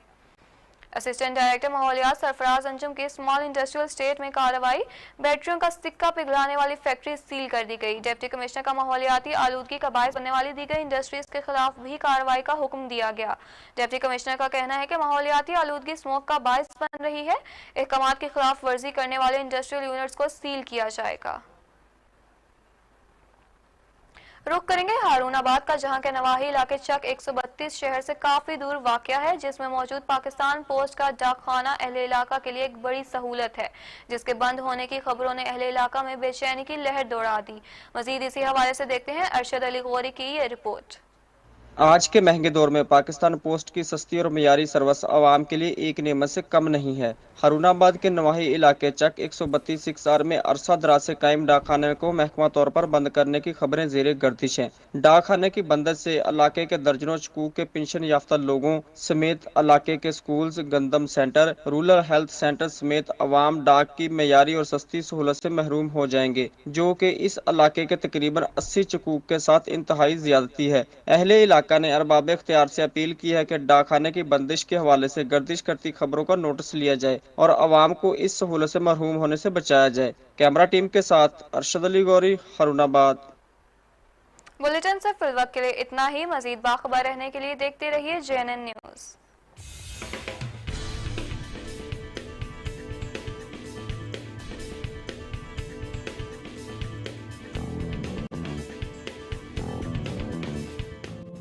असिस्टेंट डायरेक्टर माहौलियात सरफराज अंजुम की स्मॉल इंडस्ट्रियल स्टेट में कार्रवाई। बैटरियों का सिक्का पिघलाने वाली फैक्ट्री सील कर दी गई। डिप्टी कमिश्नर का माहौलियाती आलूदगी का बायस बनने वाली दी गई इंडस्ट्रीज के खिलाफ भी कार्रवाई का हुक्म दिया गया। डिप्टी कमिश्नर का कहना है कि माहौलियाती आलूदगी स्मोक का बायस बन रही है। अहकामात की खिलाफ वर्जी करने वाले इंडस्ट्रियल यूनिट्स को सील किया जाएगा। रुख करेंगे हारूनाबाद का, जहां के नवाही इलाके चक 132 शहर से काफी दूर वाक़या है, जिसमें मौजूद पाकिस्तान पोस्ट का डाकखाना अहले इलाका के लिए एक बड़ी सहूलत है, जिसके बंद होने की खबरों ने अहले इलाका में बेचैनी की लहर दौड़ा दी। मजीद इसी हवाले से देखते हैं अरशद अली गौरी की ये रिपोर्ट। आज के महंगे दौर में पाकिस्तान पोस्ट की सस्ती और मियारी सर्विस आवाम के लिए एक नेमत से कम नहीं है। हारूनाबाद के नवाही इलाके चक 132 6R में अरसा दराज से कायम डाकखाने को महकमा तौर पर बंद करने की खबरें ज़ेरे गर्दिश हैं। डाकखाने की बंदश से इलाके के दर्जनों शकूक के पेंशन याफ्ता लोगों समेत इलाके के स्कूल्स, गंदम सेंटर, रूरल हेल्थ सेंटर समेत अवाम डाक की मियारी और सस्ती सहूलत से महरूम हो जाएंगे, जो कि इस इलाके के तकरीबन 80 शकूक के साथ इंतहाई ज्यादती है। अहले इलाका ने अरबाब इख्तियार से अपील की है कि डाकखाने की बंदिश के हवाले से गर्दिश करती खबरों का नोटिस लिया जाए और अवाम को इस सहूलत से महरूम होने से बचाया जाए। कैमरा टीम के साथ अरशद अली गौरी, हारूनाबाद। बुलेटिन से फिल वक्त के लिए इतना ही। मजीद बाखबर रहने के लिए देखते रहिए जेएनएन न्यूज़।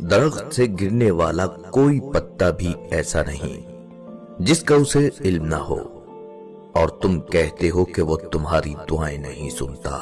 दरख्त से गिरने वाला कोई पत्ता भी ऐसा नहीं जिसका उसे इल्म ना हो, और तुम कहते हो कि वो तुम्हारी दुआएं नहीं सुनता।